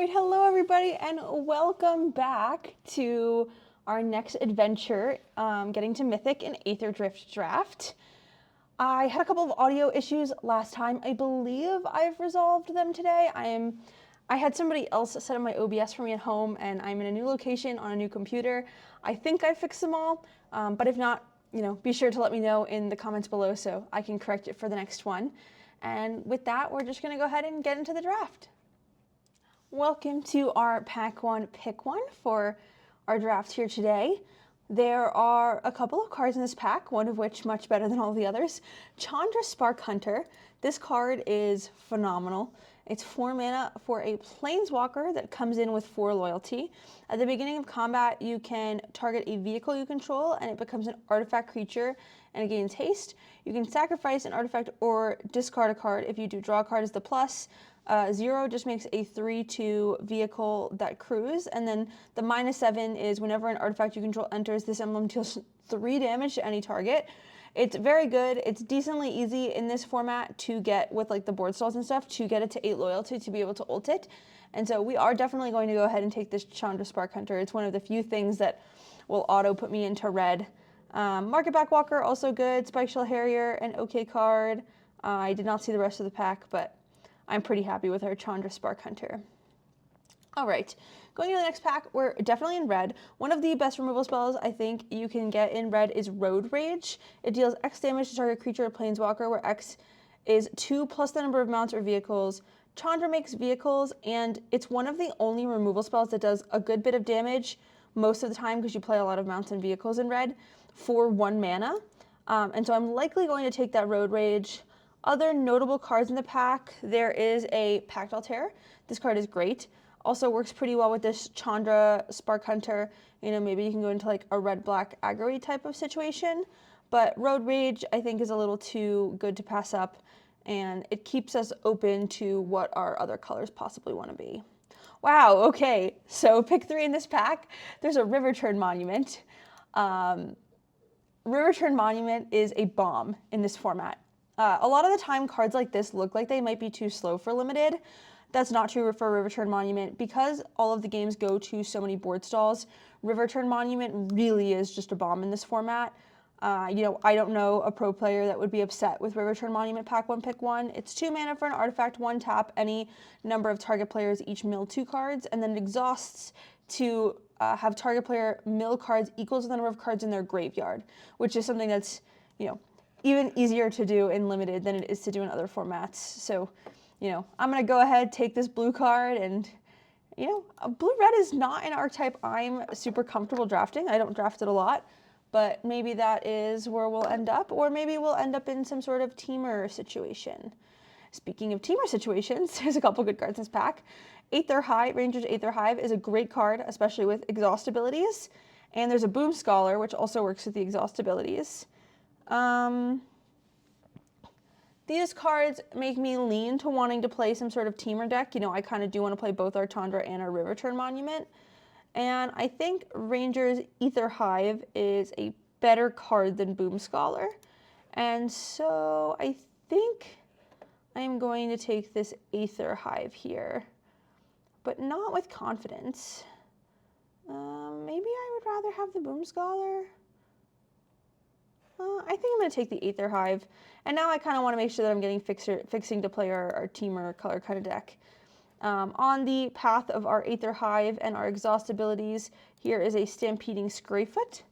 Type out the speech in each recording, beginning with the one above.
right, hello everybody, and welcome back to our next adventure, getting to Mythic and Aether Drift Draft. I had a couple of audio issues last time. I believe I've resolved them today. I had somebody else set up my OBS for me at home, and I'm in a new location on a new computer. I think I fixed them all, but if not, be sure to let me know in the comments below so I can correct it for the next one. And with that, we're just going to go ahead and get into the draft. Welcome to our Pack 1 Pick 1 for our draft here today. There are a couple of cards in this pack, one of which much better than all the others. Chandra Spark Hunter. This card is phenomenal. It's 4 mana for a Planeswalker that comes in with 4 loyalty. At the beginning of combat, you can target a vehicle you control and it becomes an artifact creature and it gains haste. You can sacrifice an artifact or discard a card. If you do, draw a card as the plus. 0 just makes a 3/2 vehicle that crews, and then the -7 is whenever an artifact you control enters, this emblem deals 3 damage to any target. It's very good. It's decently easy in this format to get with like the board stalls and stuff to get it to 8 loyalty to be able to ult it. And so we are definitely going to go ahead and take this Chandra Spark Hunter. It's one of the few things that will auto put me into red. Market Backwalker, also good. Spike Shell Harrier, an okay card. I did not see the rest of the pack, but I'm pretty happy with our Chandra Spark Hunter. All right, going to the next pack, we're definitely in red. One of the best removal spells I think you can get in red is Road Rage. It deals X damage to target creature or planeswalker, where X is 2 plus the number of mounts or vehicles. Chandra makes vehicles, and it's one of the only removal spells that does a good bit of damage most of the time because you play a lot of mounts and vehicles in red for 1 mana. And so I'm likely going to take that Road Rage. Other notable cards in the pack, there is a Pact Altair. This card is great. Also works pretty well with this Chandra Spark Hunter. Maybe you can go into like a red-black aggro type of situation. But Road Rage, I think, is a little too good to pass up, and it keeps us open to what our other colors possibly want to be. Wow, okay, so pick 3 in this pack. There's a Riverturn Monument. Riverturn Monument is a bomb in this format. A lot of the time, cards like this look like they might be too slow for limited. That's not true for Riverturn Monument. Because all of the games go to so many board stalls, Riverturn Monument really is just a bomb in this format. I don't know a pro player that would be upset with Riverturn Monument Pack 1 Pick 1. It's 2 mana for an artifact, 1 tap, any number of target players each mill 2 cards, and then it exhausts to have target player mill cards equals the number of cards in their graveyard, which is something that's, even easier to do in limited than it is to do in other formats. So, I'm going to go ahead, take this blue card, and, blue-red is not an archetype I'm super comfortable drafting. I don't draft it a lot, but maybe that is where we'll end up, or maybe we'll end up in some sort of teamer situation. Speaking of teamer situations, there's a couple good cards in this pack. Aether Hive, Ranger's Aether Hive is a great card, especially with exhaust abilities. And there's a Boom Scholar, which also works with the exhaust abilities. These cards make me lean to wanting to play some sort of teamer deck. I kind of do want to play both our Chandra and our Riverturn Monument. And I think Ranger's Aether Hive is a better card than Boom Scholar. And so I think I'm going to take this Aether Hive here, but not with confidence. Maybe I would rather have the Boom Scholar. I think I'm going to take the Aether Hive. And now I kind of want to make sure that I'm getting fixing to play our teamer color kind of deck. On the path of our Aether Hive and our exhaust abilities, here is a Stampeding Scrayfoot.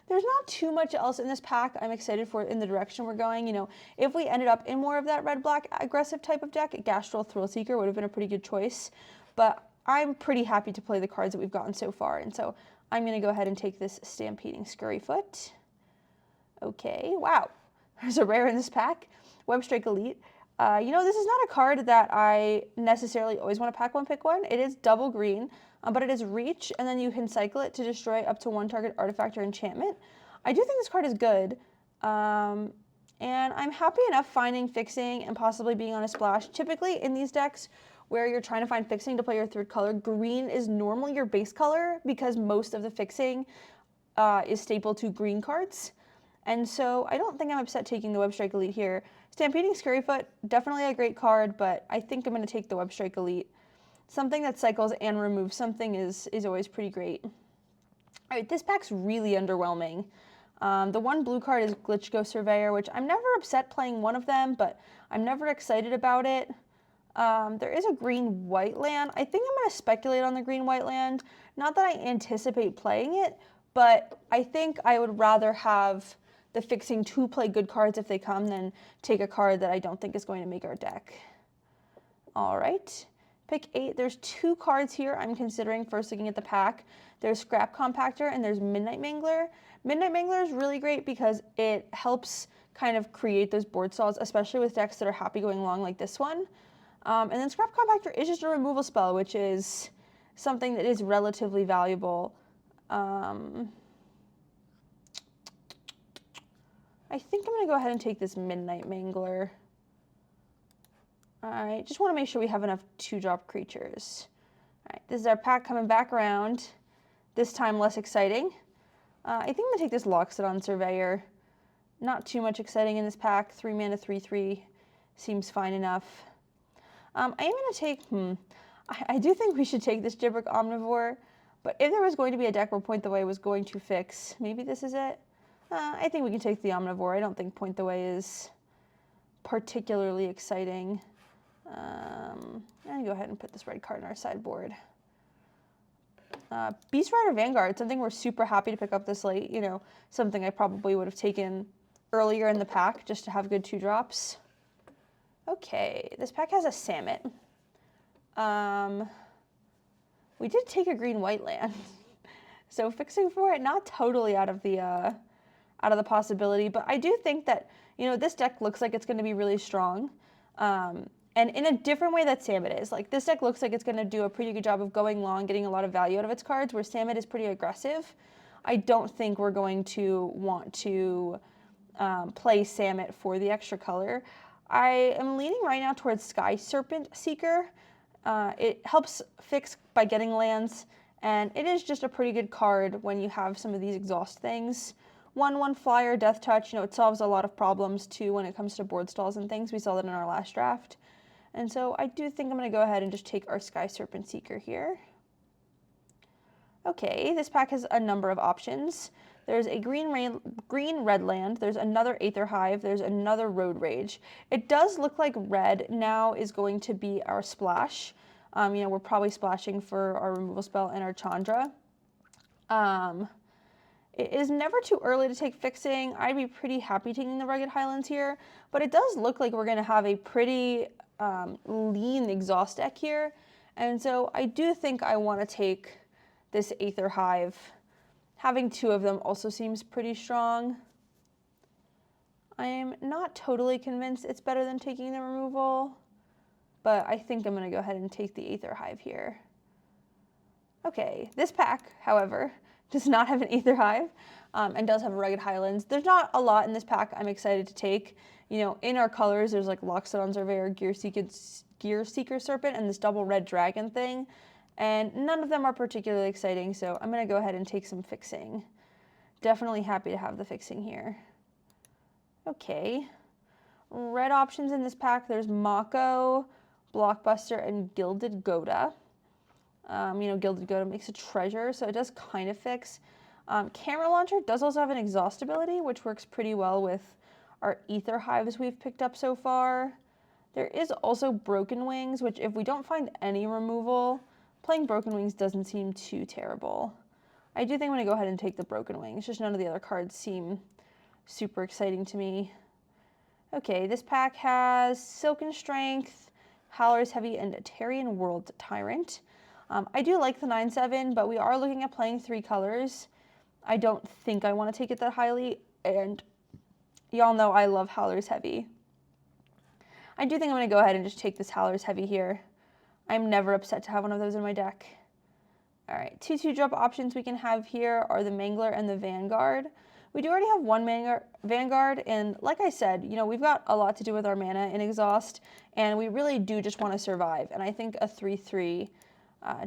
There's not too much else in this pack I'm excited for in the direction we're going. If we ended up in more of that red-black aggressive type of deck, Gastral Thrillseeker would have been a pretty good choice. But I'm pretty happy to play the cards that we've gotten so far. And so I'm going to go ahead and take this Stampeding Scurryfoot. Okay, wow. There's a rare in this pack. Webstrike Elite. This is not a card that I necessarily always want to pack 1 pick 1. It is double green, but it is reach, and then you can cycle it to destroy up to 1 target artifact or enchantment. I do think this card is good, and I'm happy enough finding fixing and possibly being on a splash. Typically in these decks where you're trying to find fixing to play your 3rd color, green is normally your base color because most of the fixing is staple to green cards. And so I don't think I'm upset taking the Webstrike Elite here. Stampeding Scurryfoot, definitely a great card, but I think I'm going to take the Webstrike Elite. something that cycles and removes something is always pretty great. All right, this pack's really underwhelming. The one blue card is Glitchgo Surveyor, which I'm never upset playing one of them, but I'm never excited about it. There is a green-white land. I think I'm going to speculate on the green-white land. Not that I anticipate playing it, but I think I would rather have the fixing to play good cards if they come than take a card that I don't think is going to make our deck. All right, pick 8. There's 2 cards here I'm considering first looking at the pack. There's Scrap Compactor and there's Midnight Mangler. Midnight Mangler is really great because it helps kind of create those board stalls, especially with decks that are happy going long like this one. And then Scrap Compactor is just a removal spell, which is something that is relatively valuable. I think I'm going to go ahead and take this Midnight Mangler. All right, just want to make sure we have enough 2-drop creatures. All right, this is our pack coming back around. This time less exciting. I think I'm going to take this Loxodon Surveyor. Not too much exciting in this pack. 3 mana, 3/3 seems fine enough. I am going to take, I do think we should take this Gibrick Omnivore, but if there was going to be a deck where Point the Way was going to fix, maybe this is it. I think we can take the Omnivore. I don't think Point the Way is particularly exciting. I'm going to go ahead and put this red card in our sideboard. Beast Rider Vanguard, something we're super happy to pick up this late. You know, something I probably would have taken earlier in the pack just to have good 2-drops. Okay, this pack has a Samet. We did take a green-white land. So fixing for it, not totally out of the possibility, but I do think that, you know, this deck looks like it's going to be really strong. And in a different way that Samet is. Like, this deck looks like it's going to do a pretty good job of going long, getting a lot of value out of its cards, where Samet is pretty aggressive. I don't think we're going to want to play Samet for the extra color. I am leaning right now towards Sky Serpent Seeker. It helps fix by getting lands, and it is just a pretty good card when you have some of these exhaust things. 1/1 flyer, Death Touch, you know, it solves a lot of problems too when it comes to board stalls and things. We saw that in our last draft. And so I do think I'm going to go ahead and just take our Sky Serpent Seeker here. Okay, this pack has a number of options. There's a green-red land, there's another Aether Hive, there's another Road Rage. It does look like red now is going to be our splash. You know, we're probably splashing for our removal spell and our Chandra. It is never too early to take fixing. I'd be pretty happy taking the Rugged Highlands here, but it does look like we're going to have a pretty lean exhaust deck here. And so I do think I want to take this Aether Hive. Having 2 of them also seems pretty strong. I am not totally convinced it's better than taking the removal, but I think I'm going to go ahead and take the Aether Hive here. Okay, this pack, however, does not have an Aether Hive and does have a Rugged Highlands. There's not a lot in this pack I'm excited to take. You know, in our colors, there's like Loxodon Surveyor, Gear Seeker Serpent, and this double red dragon thing. And none of them are particularly exciting, so I'm going to go ahead and take some fixing. Definitely happy to have the fixing here. Okay. Red options in this pack, there's Mako, Blockbuster, and Gilded Goda. You know, Gilded Goda makes a treasure, so it does kind of fix. Camera Launcher does also have an exhaust ability, which works pretty well with our Aether Hives we've picked up so far. There is also Broken Wings, which if we don't find any removal, playing Broken Wings doesn't seem too terrible. I do think I'm going to go ahead and take the Broken Wings, just none of the other cards seem super exciting to me. Okay, this pack has Silken Strength, Howler's Heavy, and Atarian World Tyrant. I do like the 9/7, but we are looking at playing 3 colors. I don't think I want to take it that highly, and y'all know I love Howler's Heavy. I do think I'm going to go ahead and just take this Howler's Heavy here. I'm never upset to have one of those in my deck. All right, 2/2-drop options we can have here are the Mangler and the Vanguard. We do already have one Vanguard, and like I said, you know, we've got a lot to do with our mana in Exhaust, and we really do just want to survive, and I think a 3/3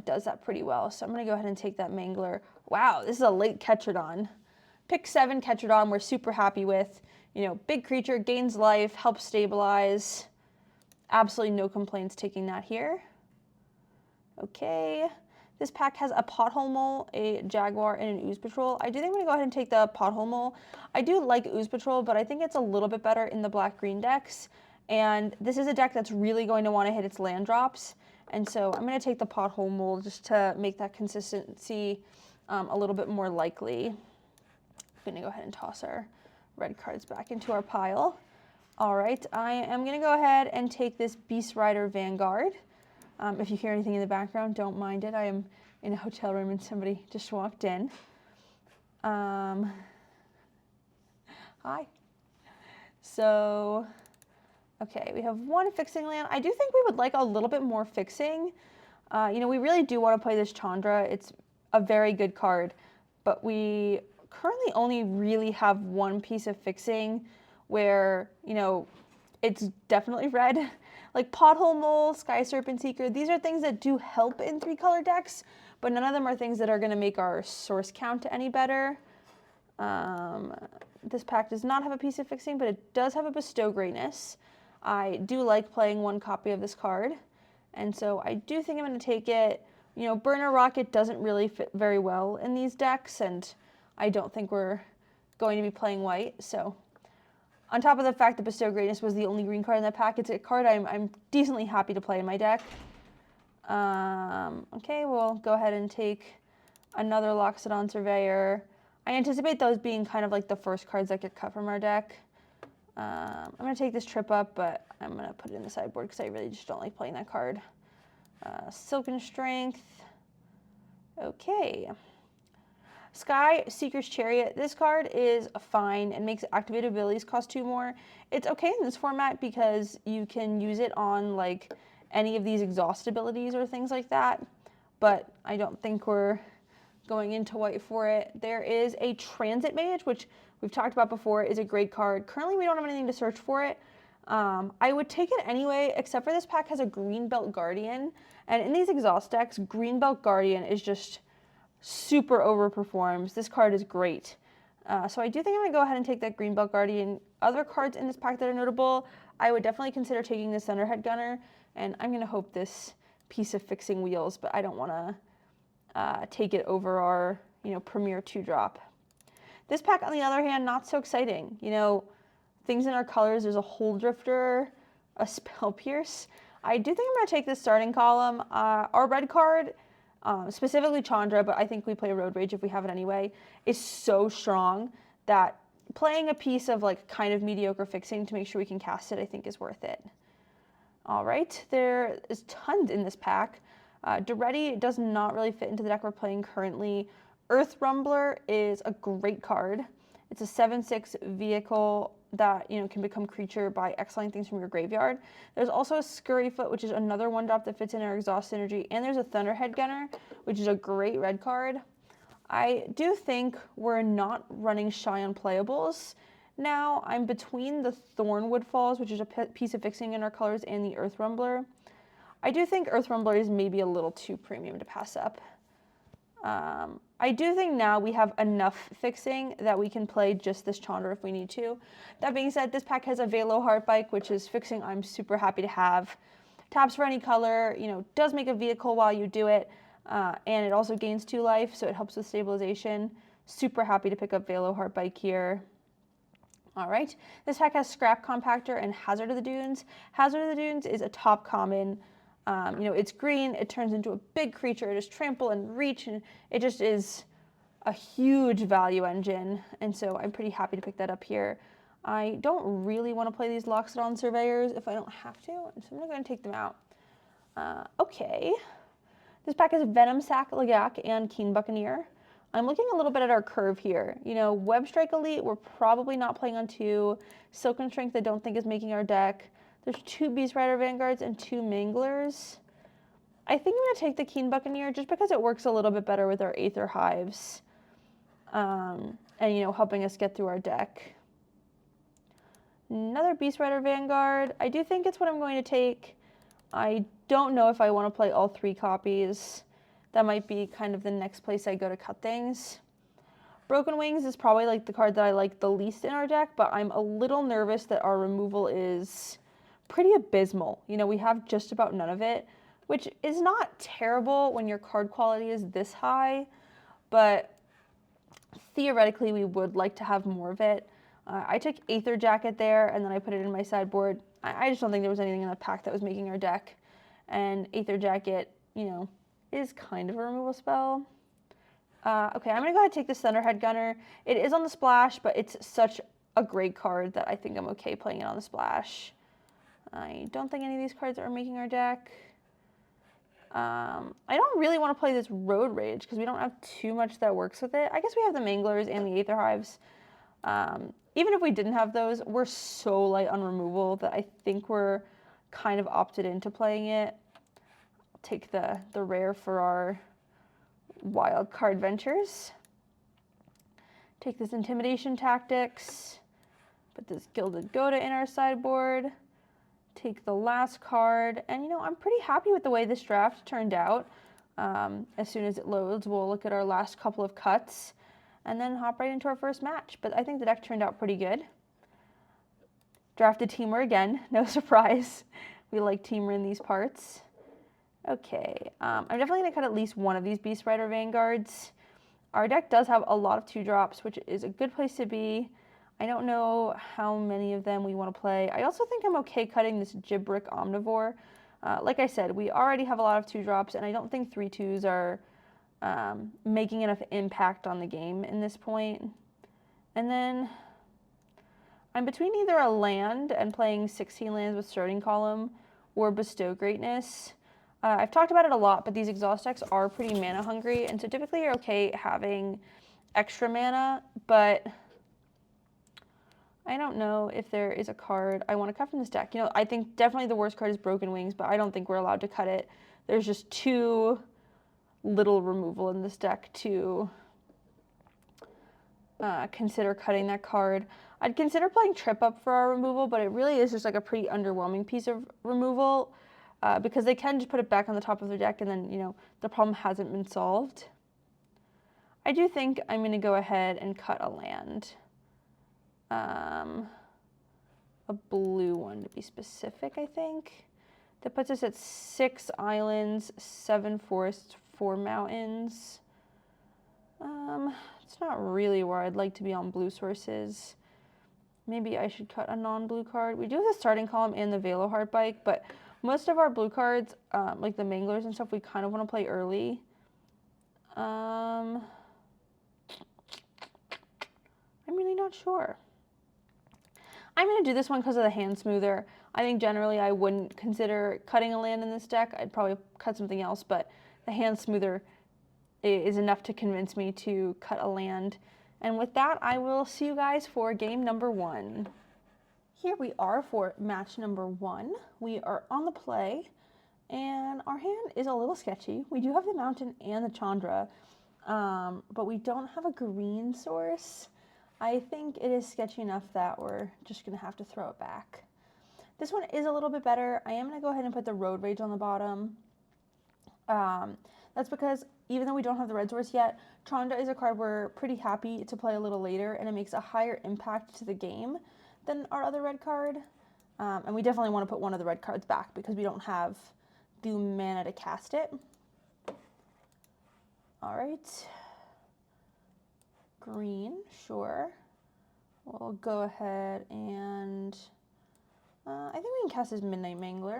does that pretty well. So I'm going to go ahead and take that Mangler. Wow, this is a late Ketradon. Pick 7 Ketradon we're super happy with. You know, big creature, gains life, helps stabilize. Absolutely no complaints taking that here. Okay. This pack has a Pothole Mole, a Jaguar, and an Ooze Patrol. I do think I'm going to go ahead and take the Pothole Mole. I do like Ooze Patrol, but I think it's a little bit better in the black-green decks. And this is a deck that's really going to want to hit its land drops. And so I'm going to take the Pothole Mole just to make that consistency a little bit more likely. I'm going to go ahead and toss our red cards back into our pile. All right, I am going to go ahead and take this Beast Rider Vanguard. If you hear anything in the background, don't mind it. I am in a hotel room and somebody just walked in. Hi. So, okay, we have one fixing land. I do think we would like a little bit more fixing. You know, we really do want to play this Chandra. It's a very good card, but we currently only really have one piece of fixing where, you know, it's definitely red. Like Pothole Mole, Sky Serpent Seeker, these are things that do help in 3-color decks, but none of them are things that are going to make our source count any better. This pack does not have a piece of fixing, but it does have a Bestow Greatness. I do like playing one copy of this card, and so I do think I'm going to take it. You know, Burner Rocket doesn't really fit very well in these decks, and I don't think we're going to be playing white, so on top of the fact that Bestow Greatness was the only green card in that pack, it's a card I'm decently happy to play in my deck. Okay, we'll go ahead and take another Loxodon Surveyor. I anticipate those being kind of like the first cards that get cut from our deck. I'm going to take this Trip Up, but I'm going to put it in the sideboard because I really just don't like playing that card. Silken Strength. Okay. Sky Seeker's Chariot. This card is fine and makes activated abilities cost 2 more. It's okay in this format because you can use it on like any of these exhaust abilities or things like that, but I don't think we're going into white for it. There is a Transit Mage, which we've talked about before, is a great card. Currently we don't have anything to search for it. I would take it anyway, except for this pack has a Greenbelt Guardian, and in these exhaust decks, Greenbelt Guardian is just super overperforms. This card is great. So I do think I'm going to go ahead and take that Greenbelt Guardian. Other cards in this pack that are notable, I would definitely consider taking the Thunderhead Gunner, and I'm going to hope this piece of fixing wheels, but I don't want to take it over our, you know, premier 2-drop. This pack, on the other hand, not so exciting. You know, things in our colors, there's a Hole Drifter, a Spell Pierce. I do think I'm going to take this starting column. Our red card, specifically Chandra, but I think we play Road Rage if we have it anyway, is so strong that playing a piece of like kind of mediocre fixing to make sure we can cast it, I think is worth it. All right, there is tons in this pack. Duretti does not really fit into the deck we're playing currently. Earth Rumbler is a great card. It's a 7/6 vehicle that, you know, can become creature by exiling things from your graveyard. There's also a Scurryfoot, which is another 1-drop that fits in our exhaust synergy, and there's a Thunderhead Gunner, which is a great red card. I do think we're not running Shy on playables. Now I'm between the Thornwood Falls, which is a piece of fixing in our colors, and the Earth Rumbler. I do think Earth Rumbler is maybe a little too premium to pass up. I do think now we have enough fixing that we can play just this Chandra if we need to. That being said, this pack has a Velo Heartbike, which is fixing I'm super happy to have. Taps for any color, you know, does make a vehicle while you do it, and it also gains 2 life, so it helps with stabilization. Super happy to pick up Velo Heartbike here. All right, this pack has Scrap Compactor and Hazard of the Dunes. Hazard of the Dunes is a top common. You know, it's green, it turns into a big creature, it is trample and reach, and it just is a huge value engine, and so I'm pretty happy to pick that up here. I don't really want to play these Loxodon Surveyors if I don't have to, so I'm going to go and take them out. Okay. This pack is Venom Sack, Lagak, and Keen Buccaneer. I'm looking a little bit at our curve here. You know, Web Strike Elite, we're probably not playing on 2. Silken Strength, I don't think is making our deck. There's 2 Beast Rider Vanguards and 2 Manglers. I think I'm going to take the Keen Buccaneer just because it works a little bit better with our Aether Hives. And, you know, helping us get through our deck. Another Beast Rider Vanguard. I do think it's what I'm going to take. I don't know if I want to play all 3 copies. That might be kind of the next place I go to cut things. Broken Wings is probably like the card that I like the least in our deck, but I'm a little nervous that our removal is pretty abysmal. You know, we have just about none of it. which is not terrible when your card quality is this high, but theoretically we would like to have more of it. I took Aether Jacket there, and then I put it in my sideboard. I just don't think there was anything in the pack that was making our deck. And Aether Jacket, you know, is kind of a removal spell. Okay, I'm going to go ahead and take this Thunderhead Gunner. It is on the splash, but it's such a great card that I think I'm okay playing it on the splash. I don't think any of these cards are making our deck. I don't really want to play this Road Rage because we don't have too much that works with it. I guess we have the Manglers and the Aether Hives. Even if we didn't have those, we're so light on removal that I think we're kind of opted into playing it. I'll take the rare for our wild card ventures. Take this Intimidation Tactics. Put this Gilded Goda in our sideboard. Take the last card. And you know, I'm pretty happy with the way this draft turned out. As soon as it loads, we'll look at our last couple of cuts and then hop right into our first match. But I think the deck turned out pretty good. Drafted Teamer again, no surprise. We like Teamer in these parts. Okay, I'm definitely going to cut at least one of these Beast Rider Vanguards. Our deck does have a lot of 2-drops, which is a good place to be. I don't know how many of them we want to play. I also think I'm okay cutting this Gibrick Omnivore. Like I said, we already have a lot of 2-drops, and I don't think 3/2s are making enough impact on the game in this point. And then I'm between either a land and playing 16 lands with Starting Column or Bestow Greatness. I've talked about it a lot, but these exhaust decks are pretty mana hungry, and so typically you're okay having extra mana, but I don't know if there is a card I want to cut from this deck. You know, I think definitely the worst card is Broken Wings, but I don't think we're allowed to cut it. There's just too little removal in this deck to consider cutting that card. I'd consider playing Trip Up for our removal, but it really is just like a pretty underwhelming piece of removal because they can just put it back on the top of their deck and then, you know, the problem hasn't been solved. I do think I'm going to go ahead and cut a land. A blue one to be specific, I think. That puts us at 6 islands, 7 forests, 4 mountains. It's not really where I'd like to be on blue sources. Maybe I should cut a non-blue card. We do have the Starting Column and the Velo Heartbike, but most of our blue cards, like the Manglers and stuff, we kind of want to play early. I'm really not sure. I'm going to do this one because of the Hand Smoother. I think generally I wouldn't consider cutting a land in this deck. I'd probably cut something else, but the Hand Smoother is enough to convince me to cut a land. And with that, I will see you guys for game number 1. Here we are for match number 1. We are on the play, and our hand is a little sketchy. We do have the Mountain and the Chandra, but we don't have a green source. I think it is sketchy enough that we're just going to have to throw it back. This one is a little bit better. I am going to go ahead and put the Road Rage on the bottom. That's because even though we don't have the red source yet, Chandra is a card we're pretty happy to play a little later, and it makes a higher impact to the game than our other red card. And we definitely want to put one of the red cards back because we don't have the mana to cast it. All right. Green, sure. We'll go ahead and I think we can cast this Midnight Mangler.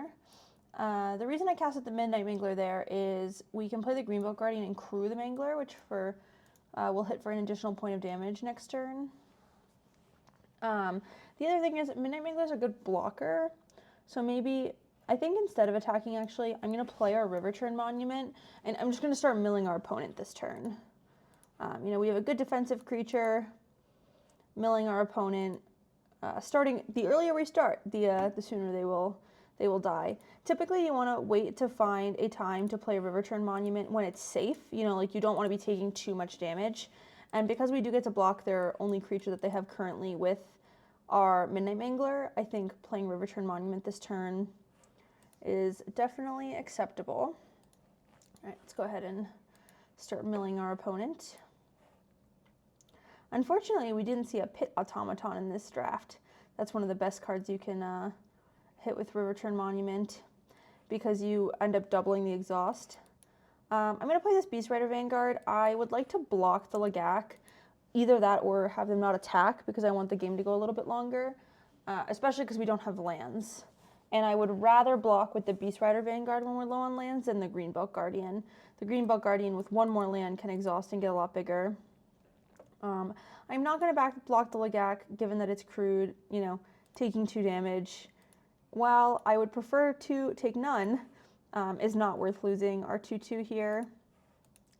The reason I casted the Midnight Mangler there is we can play the Greenbelt Guardian and crew the Mangler, which will hit for an additional point of damage next turn. The other thing is Midnight Mangler is a good blocker, so maybe I think instead of attacking, actually, I'm going to play our Riverturn Monument, and I'm just going to start milling our opponent this turn. You know, we have a good defensive creature, milling our opponent. Starting the earlier we start, the sooner they will die. Typically, you want to wait to find a time to play Riverturn Monument when it's safe. You know, like you don't want to be taking too much damage. And because we do get to block their only creature that they have currently with our Midnight Mangler, I think playing Riverturn Monument this turn is definitely acceptable. All right, let's go ahead and start milling our opponent. Unfortunately, we didn't see a Pit Automaton in this draft. That's one of the best cards you can hit with Riverturn Monument. because you end up doubling the exhaust. I'm going to play this Beast Rider Vanguard. I would like to block the Lagak, either that or have them not attack because I want the game to go a little bit longer, especially because we don't have lands. And I would rather block with the Beast Rider Vanguard when we're low on lands than the Greenbelt Guardian. The Greenbelt Guardian with one more land can exhaust and get a lot bigger. I'm not going to block the Lagak, given that it's crude, you know, taking 2 damage. While I would prefer to take none, is not worth losing our 2/2 here.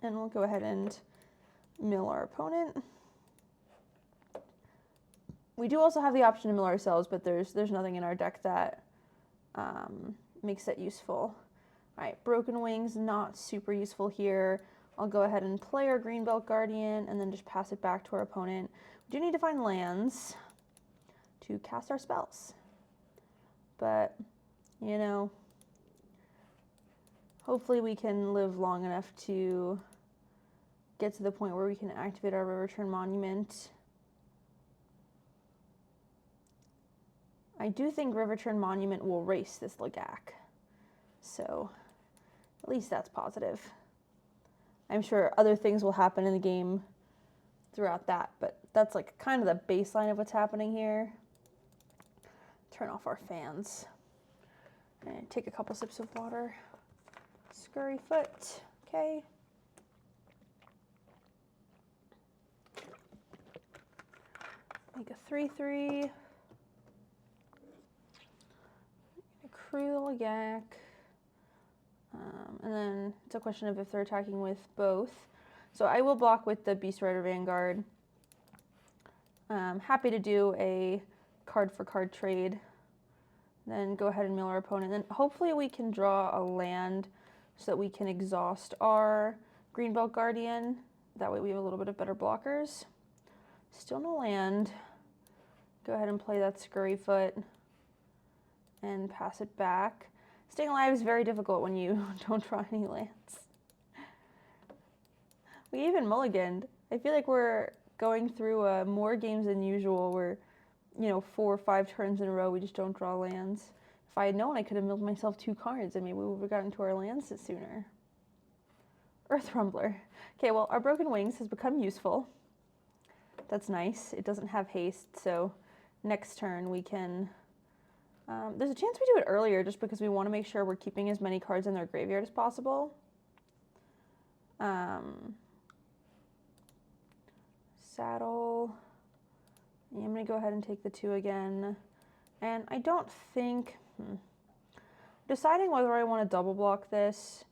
And we'll go ahead and mill our opponent. We do also have the option to mill ourselves, but there's nothing in our deck that makes that useful. All right, Broken Wings, not super useful here. I'll go ahead and play our Greenbelt Guardian and then just pass it back to our opponent. We do need to find lands to cast our spells. But, you know, hopefully we can live long enough to get to the point where we can activate our Riverturn Monument. I do think Riverturn Monument will race this Lagak. So, at least that's positive. I'm sure other things will happen in the game throughout that, but that's like kind of the baseline of what's happening here. Turn off our fans. And take a couple sips of water. Scurry foot, okay. Make a 3/3. Accrue the Lagak. And then it's a question of if they're attacking with both. So I will block with the Beast Rider Vanguard. Happy to do a card for card trade. Then go ahead and mill our opponent. Then hopefully we can draw a land so that we can exhaust our Greenbelt Guardian. That way we have a little bit of better blockers. Still no land. Go ahead and play that Scurryfoot and pass it back. Staying alive is very difficult when you don't draw any lands. We even mulliganed. I feel like we're going through more games than usual where, you know, 4 or 5 turns in a row we just don't draw lands. If I had known, I could have milled myself 2 cards and maybe we would have gotten to our lands sooner. Earth Rumbler. Okay, well, our Broken Wings has become useful. That's nice. It doesn't have haste, so next turn we can... there's a chance we do it earlier just because we want to make sure we're keeping as many cards in their graveyard as possible. Saddle. Yeah, I'm going to go ahead and take the 2 again. And I don't think... Deciding whether I want to double block this.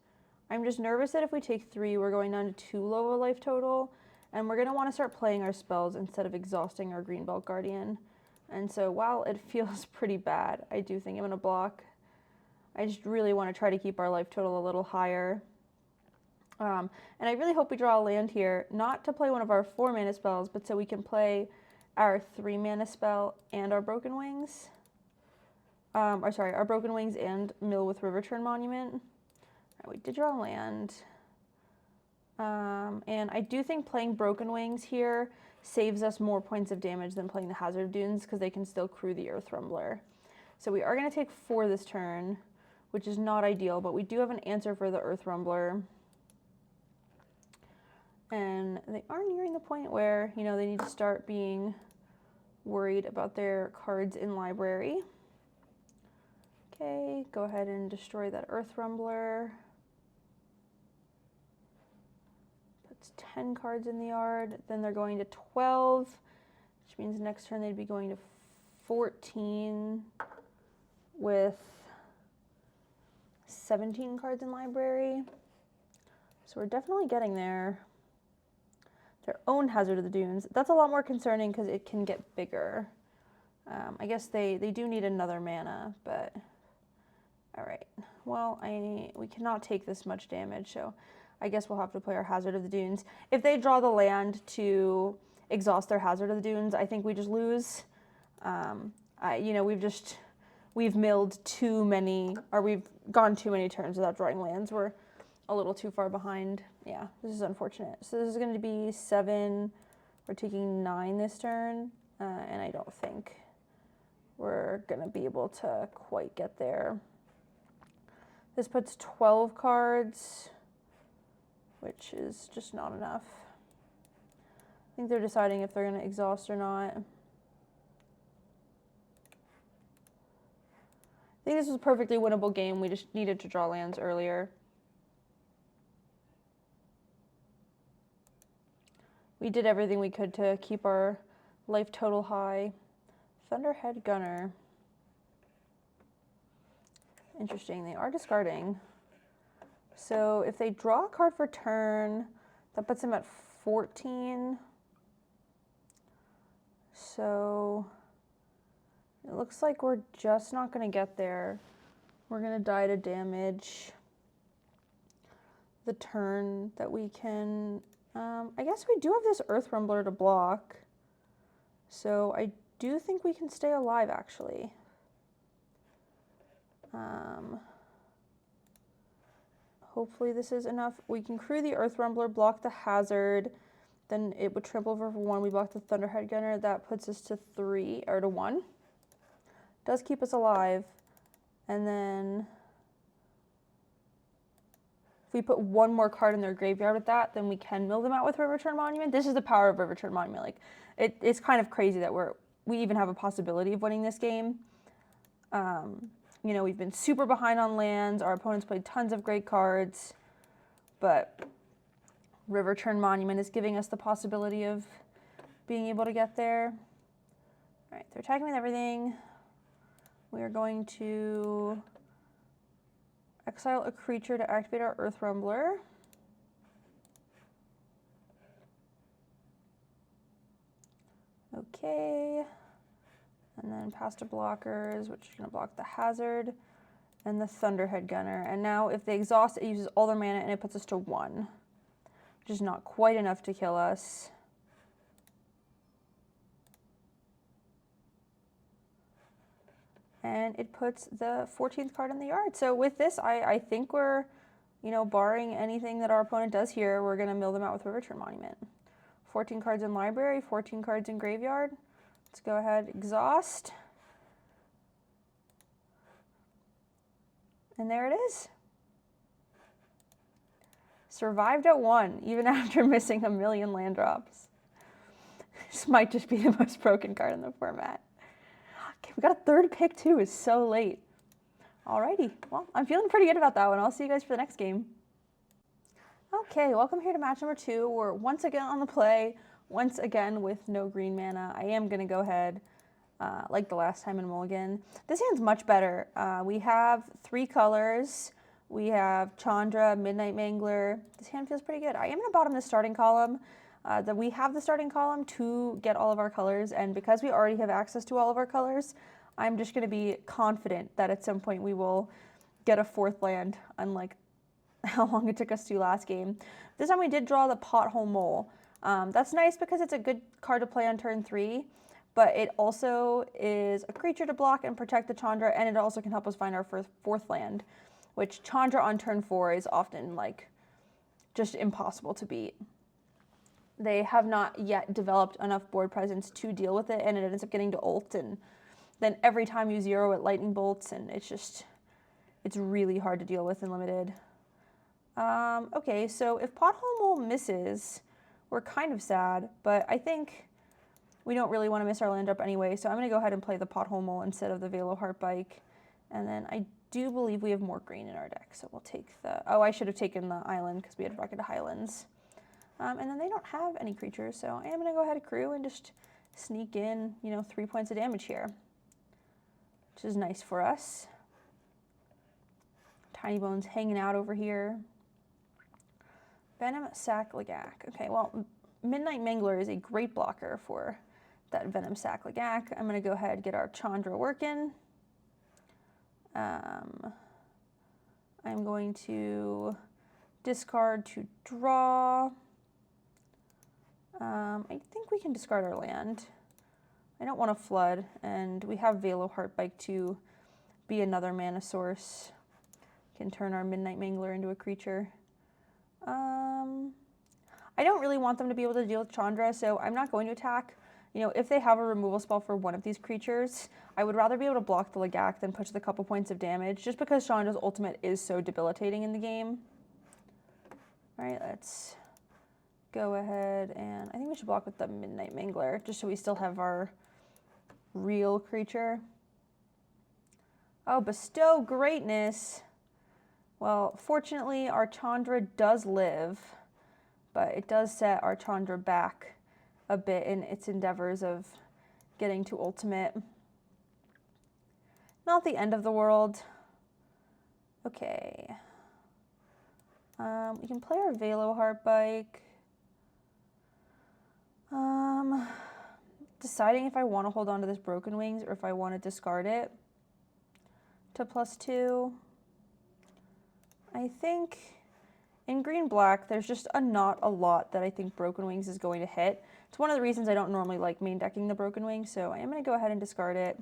I'm just nervous that if we take 3, we're going down to too low a life total. And we're going to want to start playing our spells instead of exhausting our Greenbelt Guardian. And so while it feels pretty bad, I do think I'm going to block. I just really want to try to keep our life total a little higher. And I really hope we draw a land here, not to play one of our 4 mana spells, but so we can play our 3 mana spell and our Broken Wings. Our Broken Wings and mill with Riverturn Monument. All right, we did draw a land. And I do think playing Broken Wings here saves us more points of damage than playing the Hazard of Dunes because they can still crew the Earth Rumbler. So we are going to take 4 this turn, which is not ideal, but we do have an answer for the Earth Rumbler. And they are nearing the point where, you know, they need to start being worried about their cards in library. Okay, go ahead and destroy that Earth Rumbler. Puts 10 cards in the yard. Then they're going to 12, which means next turn they'd be going to 14 with 17 cards in library. So we're definitely getting there. Their own Hazard of the Dunes. That's a lot more concerning because it can get bigger. I guess they do need another mana, but all right. Well, we cannot take this much damage, so I guess we'll have to play our Hazard of the Dunes. If they draw the land to exhaust their Hazard of the Dunes, I think we just lose. You know, we've milled too many, or we've gone too many turns without drawing lands. We're a little too far behind. Yeah, this is unfortunate. So this is going to be 7. We're taking 9 this turn, and I don't think we're going to be able to quite get there. This puts 12 cards, which is just not enough. I think they're deciding if they're going to exhaust or not. I think this was a perfectly winnable game. We just needed to draw lands earlier. We did everything we could to keep our life total high. Thunderhead Gunner. Interesting, they are discarding. So if they draw a card for turn, that puts them at 14. So it looks like we're just not going to get there. We're going to die to damage the turn that we can... I guess we do have this Earth Rumbler to block. So I do think we can stay alive, actually. Hopefully this is enough. We can crew the Earth Rumbler, block the Hazard, then it would trample over for 1. We block the Thunderhead Gunner. That puts us to 3, or to 1. Does keep us alive. And then if we put one more card in their graveyard with that, then we can mill them out with Riverturn Monument. This is the power of Riverturn Monument. Like, it's kind of crazy that we even have a possibility of winning this game. You know, we've been super behind on lands. Our opponents played tons of great cards, but Riverturn Monument is giving us the possibility of being able to get there. All right, they're attacking with everything. We are going to exile a creature to activate our Earth Rumbler. Okay. And then pass to blockers, which is going to block the Hazard and the Thunderhead Gunner. And now if they exhaust, it uses all their mana and it puts us to 1, which is not quite enough to kill us. And it puts the 14th card in the yard. So with this, I think we're, you know, barring anything that our opponent does here, we're going to mill them out with Riverturn Monument. 14 cards in library, 14 cards in graveyard. Let's go ahead, exhaust. And there it is. Survived at 1, even after missing a million land drops. This might just be the most broken card in the format. Okay, we got a 3rd pick too, it's so late. Alrighty, well, I'm feeling pretty good about that one. I'll see you guys for the next game. Okay, welcome here to match number 2. We're once again on the play, once again with no green mana. I am going to go ahead, like the last time in Mulligan. This hand's much better. We have 3 colors. We have Chandra, Midnight Mangler. This hand feels pretty good. I am going to bottom the starting column. That we have the starting column to get all of our colors, and because we already have access to all of our colors, I'm just going to be confident that at some point we will get a 4th land, unlike how long it took us to last game. This time we did draw the Pothole Mole. That's nice because it's a good card to play on turn 3, but it also is a creature to block and protect the Chandra, and it also can help us find our 4th land, which Chandra on turn 4 is often like just impossible to beat. They have not yet developed enough board presence to deal with it, and it ends up getting to ult, and then every time you zero it lightning bolts, and it's really hard to deal with in limited. Okay, so if Pothole Mole misses, we're kind of sad, but I think we don't really want to miss our land drop anyway, so I'm going to go ahead and play the Pothole Mole instead of the Veil of Heartbike. And then I do believe we have more green in our deck, so we'll take the... Oh, I should have taken the island because we had Rocket to Highlands. And then they don't have any creatures, so I am going to go ahead and crew and just sneak in, you know, 3 points of damage here, which is nice for us. Tiny Bones hanging out over here. Venom Sack Lagak. Okay, well, Midnight Mangler is a great blocker for that Venom Sack Lagak. I'm going to go ahead and get our Chandra working. I'm going to discard to draw. I think we can discard our land. I don't want to flood, and we have Veil of Heartbike to be another mana source. Can turn our Midnight Mangler into a creature. I don't really want them to be able to deal with Chandra, so I'm not going to attack. You know, if they have a removal spell for one of these creatures, I would rather be able to block the Legak than push the couple points of damage, just because Chandra's ultimate is so debilitating in the game. All right, let's go ahead and I think we should block with the Midnight Mangler, just so we still have our real creature. Oh, bestow greatness. Well, fortunately, our Chandra does live, but it does set our Chandra back a bit in its endeavors of getting to ultimate. Not the end of the world. Okay. We can play our Velo Heartbike. Deciding if I want to hold on to this Broken Wings or if I want to discard it to +2. I think in green-black, there's just not a lot that I think Broken Wings is going to hit. It's one of the reasons I don't normally like main decking the Broken Wings, so I am going to go ahead and discard it.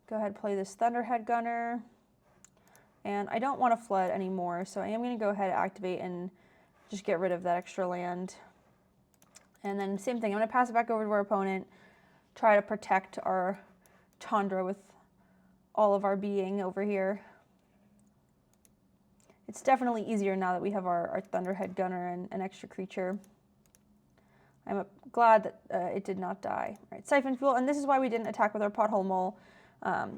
Go ahead and play this Thunderhead Gunner. And I don't want to flood anymore, so I am going to go ahead and activate and just get rid of that extra land. And then same thing, I'm going to pass it back over to our opponent, try to protect our Chandra with all of our being over here. It's definitely easier now that we have our Thunderhead Gunner and an extra creature. I'm glad that it did not die. All right, Siphon Fuel, and this is why we didn't attack with our Pothole Mole.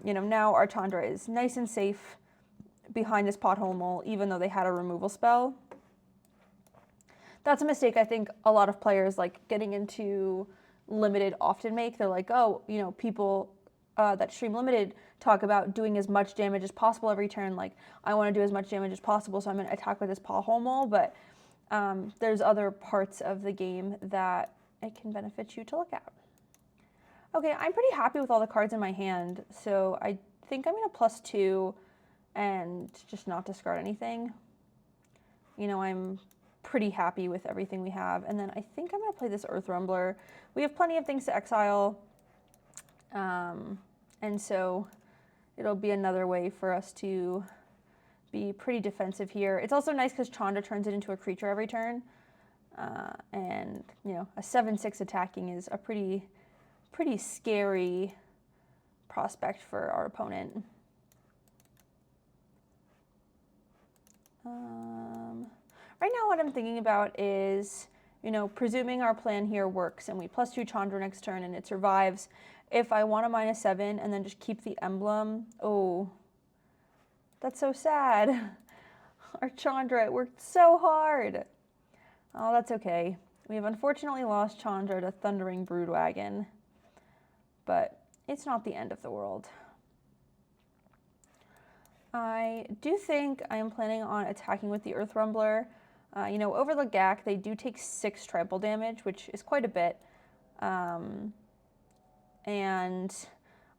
You know, now our Chandra is nice and safe behind this Pothole Mole, even though they had a removal spell. That's a mistake I think a lot of players, like getting into Limited, often make. They're like, oh, you know, people that stream Limited talk about doing as much damage as possible every turn. Like, I want to do as much damage as possible, so I'm going to attack with this Pothole Mole. But there's other parts of the game that it can benefit you to look at. Okay, I'm pretty happy with all the cards in my hand, so I think I'm going to +2 and just not discard anything. You know, I'm pretty happy with everything we have. And then I think I'm going to play this Earth Rumbler. We have plenty of things to exile, and so it'll be another way for us to be pretty defensive here. It's also nice because Chandra turns it into a creature every turn, and you know, a 7/6 attacking is a pretty scary prospect for our opponent. Right now what I'm thinking about is, you know, presuming our plan here works and we +2 Chandra next turn and it survives, if I want a -7 and then just keep the emblem, oh, that's so sad. Our Chandra, it worked so hard. Oh, that's okay. We have unfortunately lost Chandra to Thundering Broodwagon, but it's not the end of the world. I do think I am planning on attacking with the Earth Rumbler. You know, over the Legak, they do take 6 trample damage, which is quite a bit. And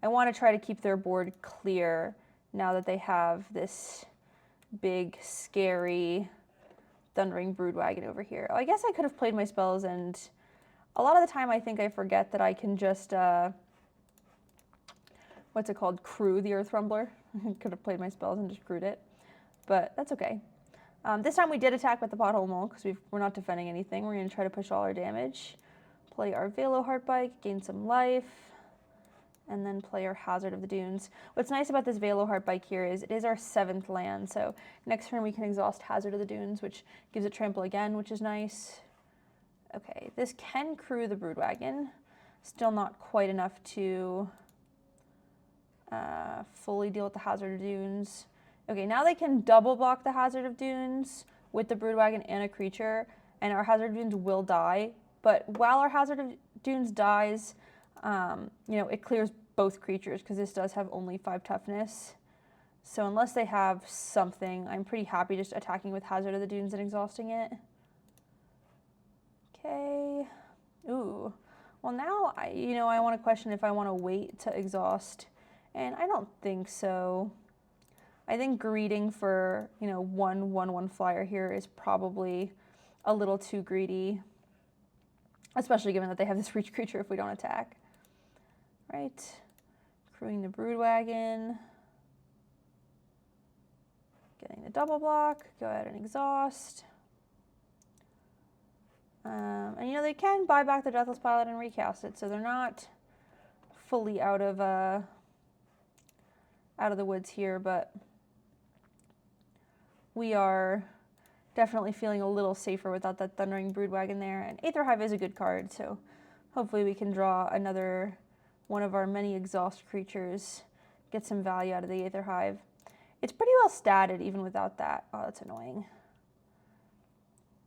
I want to try to keep their board clear now that they have this big, scary Thundering Broodwagon over here. Oh, I guess I could have played my spells, and a lot of the time I think I forget that I can just, what's it called, crew the Earth Rumbler. I could have played my spells and just crewed it, but that's okay. This time we did attack with the Pothole Mole because we're not defending anything. We're going to try to push all our damage. Play our Velo Heartbike, gain some life, and then play our Hazard of the Dunes. What's nice about this Velo Heartbike here is it is our 7th land, so next turn we can exhaust Hazard of the Dunes, which gives it trample again, which is nice. Okay, this can crew the Broodwagon. Still not quite enough to fully deal with the Hazard of Dunes. Okay, now they can double block the Hazard of Dunes with the Broodwagon and a creature, and our Hazard of Dunes will die. But while our Hazard of Dunes dies, you know, it clears both creatures because this does have only 5 toughness. So unless they have something, I'm pretty happy just attacking with Hazard of the Dunes and exhausting it. Okay. Ooh. Well, now I want to question if I want to wait to exhaust, and I don't think so. I think greeding for, you know, 1/1/1 flyer here is probably a little too greedy, especially given that they have this reach creature if we don't attack. Right. Crewing the Broodwagon. Getting the double block. Go ahead and exhaust. And you know, they can buy back the Deathless Pilot and recast it, so they're not fully out of the woods here, but we are definitely feeling a little safer without that Thundering Broodwagon there. And Aether Hive is a good card, so hopefully we can draw another one of our many exhaust creatures, get some value out of the Aether Hive. It's pretty well statted even without that. Oh, that's annoying.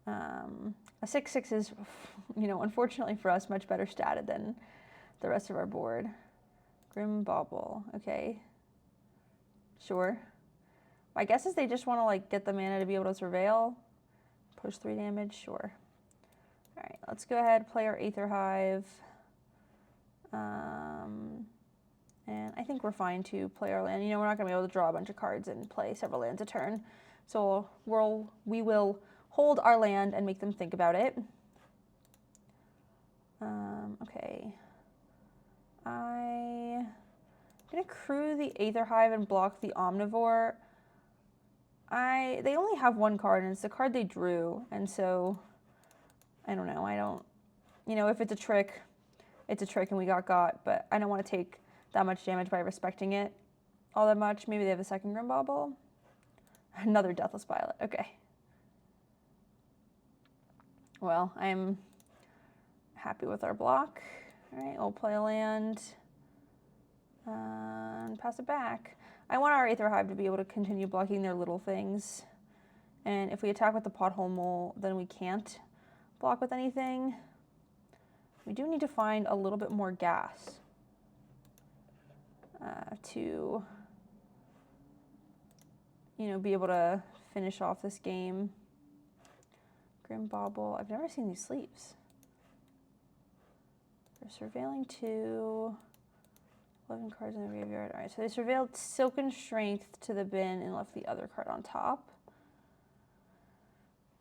A 6/6 is, you know, unfortunately for us, much better statted than the rest of our board. Grim Bauble, okay. Sure. My guess is they just want to like get the mana to be able to surveil. Push 3 damage, sure. All right, let's go ahead, play our Aether Hive. And I think we're fine to play our land. You know, we're not going to be able to draw a bunch of cards and play several lands a turn. So we will hold our land and make them think about it. Okay. I'm going to crew the Aether Hive and block the Omnivore. They only have one card, and it's the card they drew, and so, I don't know, you know, if it's a trick, it's a trick and we got, but I don't want to take that much damage by respecting it all that much. Maybe they have a second Grim Bauble. Another Deathless Pilot, okay. Well, I'm happy with our block. All right, we'll play a land and pass it back. I want our Aether Hive to be able to continue blocking their little things. And if we attack with the Pothole Mole, then we can't block with anything. We do need to find a little bit more gas to, you know, be able to finish off this game. Grim Bauble. I've never seen these sleeves. They're surveilling 2. 11 cards in the graveyard. All right, so they surveilled Silken Strength to the bin and left the other card on top.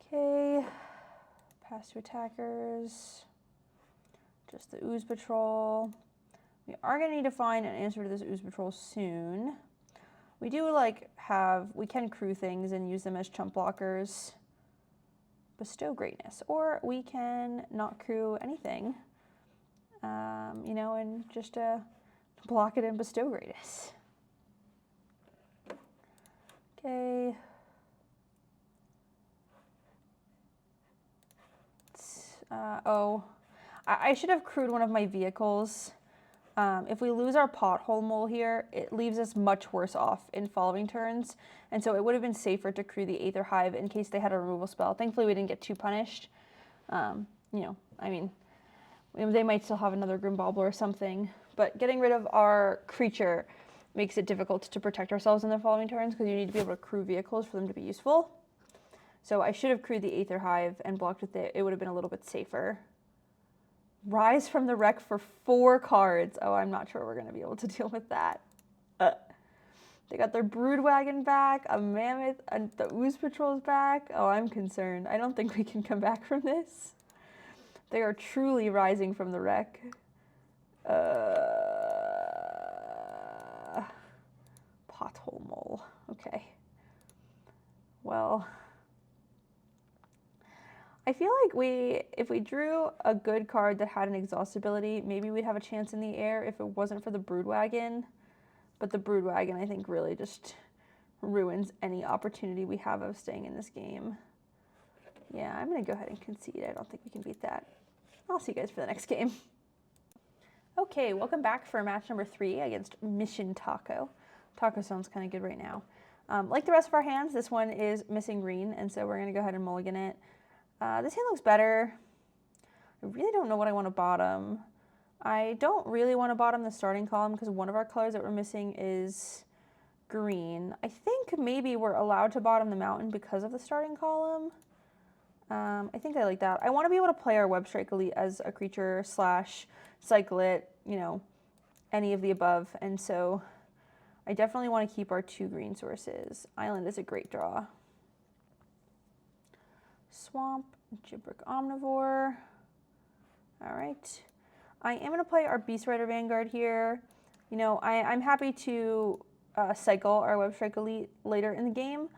Okay, pass to attackers. Just the Ooze Patrol. We are going to need to find an answer to this Ooze Patrol soon. We do we can crew things and use them as chump blockers. Bestow Greatness, or we can not crew anything, you know, and just block it and Bestow Greatness. Okay. I should have crewed one of my vehicles. If we lose our Pothole Mole here, it leaves us much worse off in following turns, and so it would have been safer to crew the Aether Hive in case they had a removal spell. Thankfully, we didn't get too punished. You know, I mean, they might still have another Grim Bauble or something, but getting rid of our creature makes it difficult to protect ourselves in the following turns because you need to be able to crew vehicles for them to be useful. So I should have crewed the Aether Hive and blocked with it. It would have been a little bit safer. Rise from the Wreck for 4 cards. Oh, I'm not sure we're going to be able to deal with that. They got their Broodwagon back, a Mammoth, and the Ooze Patrol's back. Oh, I'm concerned. I don't think we can come back from this. They are truly rising from the wreck. Pothole Mole. Okay. Well, I feel like if we drew a good card that had an exhaust ability, maybe we'd have a chance in the air if it wasn't for the Broodwagon. But the Broodwagon, I think, really just ruins any opportunity we have of staying in this game. Yeah, I'm going to go ahead and concede. I don't think we can beat that. I'll see you guys for the next game. Okay, welcome back for match number 3 against Mission Taco. Taco sounds kind of good right now. Like the rest of our hands, this one is missing green, and so we're going to go ahead and mulligan it. This hand looks better. I really don't know what I want to bottom. I don't really want to bottom the starting column because one of our colors that we're missing is green. I think maybe we're allowed to bottom the mountain because of the starting column. I think I like that. I want to be able to play our Webstrike Elite as a creature / cycle it, you know, any of the above. And so I definitely want to keep our 2 green sources. Island is a great draw. Swamp, Gibrick Omnivore. All right. I am going to play our Beast Rider Vanguard here. You know, I'm happy to cycle our Webstrike Elite later in the game.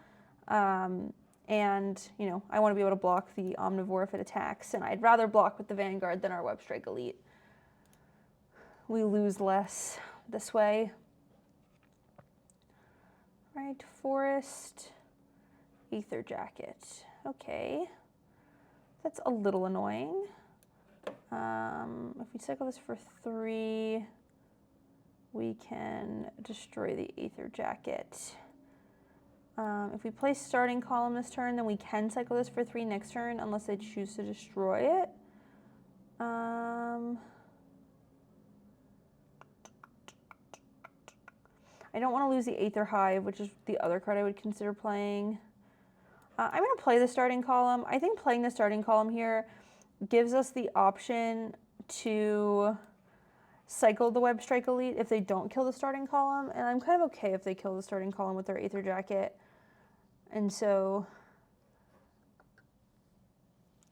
And, you know, I want to be able to block the Omnivore if it attacks, and I'd rather block with the Vanguard than our Web Strike Elite. We lose less this way. Right, Forest, Aether Jacket. Okay, that's a little annoying. If we cycle this for 3, we can destroy the Aether Jacket. If we play starting column this turn, then we can cycle this for 3 next turn, unless they choose to destroy it. I don't want to lose the Aether Hive, which is the other card I would consider playing. I'm going to play the starting column. I think playing the starting column here gives us the option to cycle the Web Strike Elite if they don't kill the starting column, and I'm kind of okay if they kill the starting column with their Aether Jacket. And so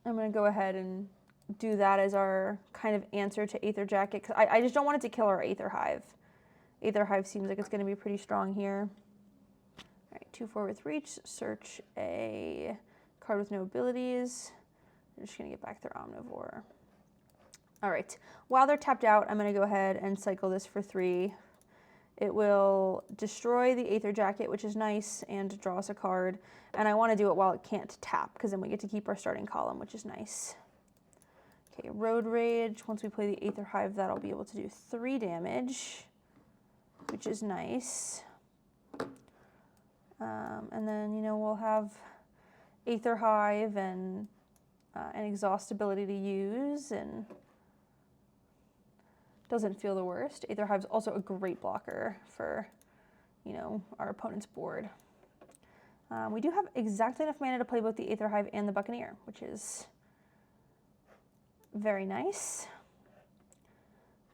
I'm going to go ahead and do that as our kind of answer to Aether Jacket, because I just don't want it to kill our Aether Hive. Aether Hive seems like it's going to be pretty strong here. All right, 2/4 with reach, search a card with no abilities. I'm just going to get back their Omnivore. All right, while they're tapped out, I'm going to go ahead and cycle this for 3. It will destroy the Aether Jacket, which is nice, and draw us a card. And I want to do it while it can't tap, because then we get to keep our starting column, which is nice. Okay, Road Rage. Once we play the Aether Hive, that'll be able to do 3 damage, which is nice. And then, you know, we'll have Aether Hive and an exhaust ability to use, and doesn't feel the worst. Aether Hive's also a great blocker for, you know, our opponent's board. We do have exactly enough mana to play both the Aether Hive and the Buccaneer, which is very nice.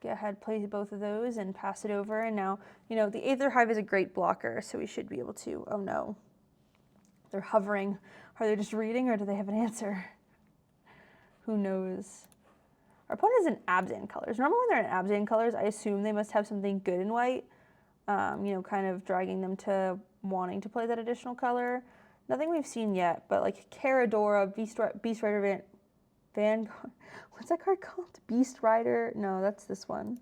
Go ahead, play both of those and pass it over. And now, you know, the Aether Hive is a great blocker, so we should be able to, oh no, they're hovering. Are they just reading, or do they have an answer? Who knows? Our opponent is in Abzan colors. Normally when they're in Abzan colors, I assume they must have something good in white, you know, kind of dragging them to wanting to play that additional color. Nothing we've seen yet, but like Caradora, Beast Rider Vanguard. What's that card called? Beast Rider? No, that's this one.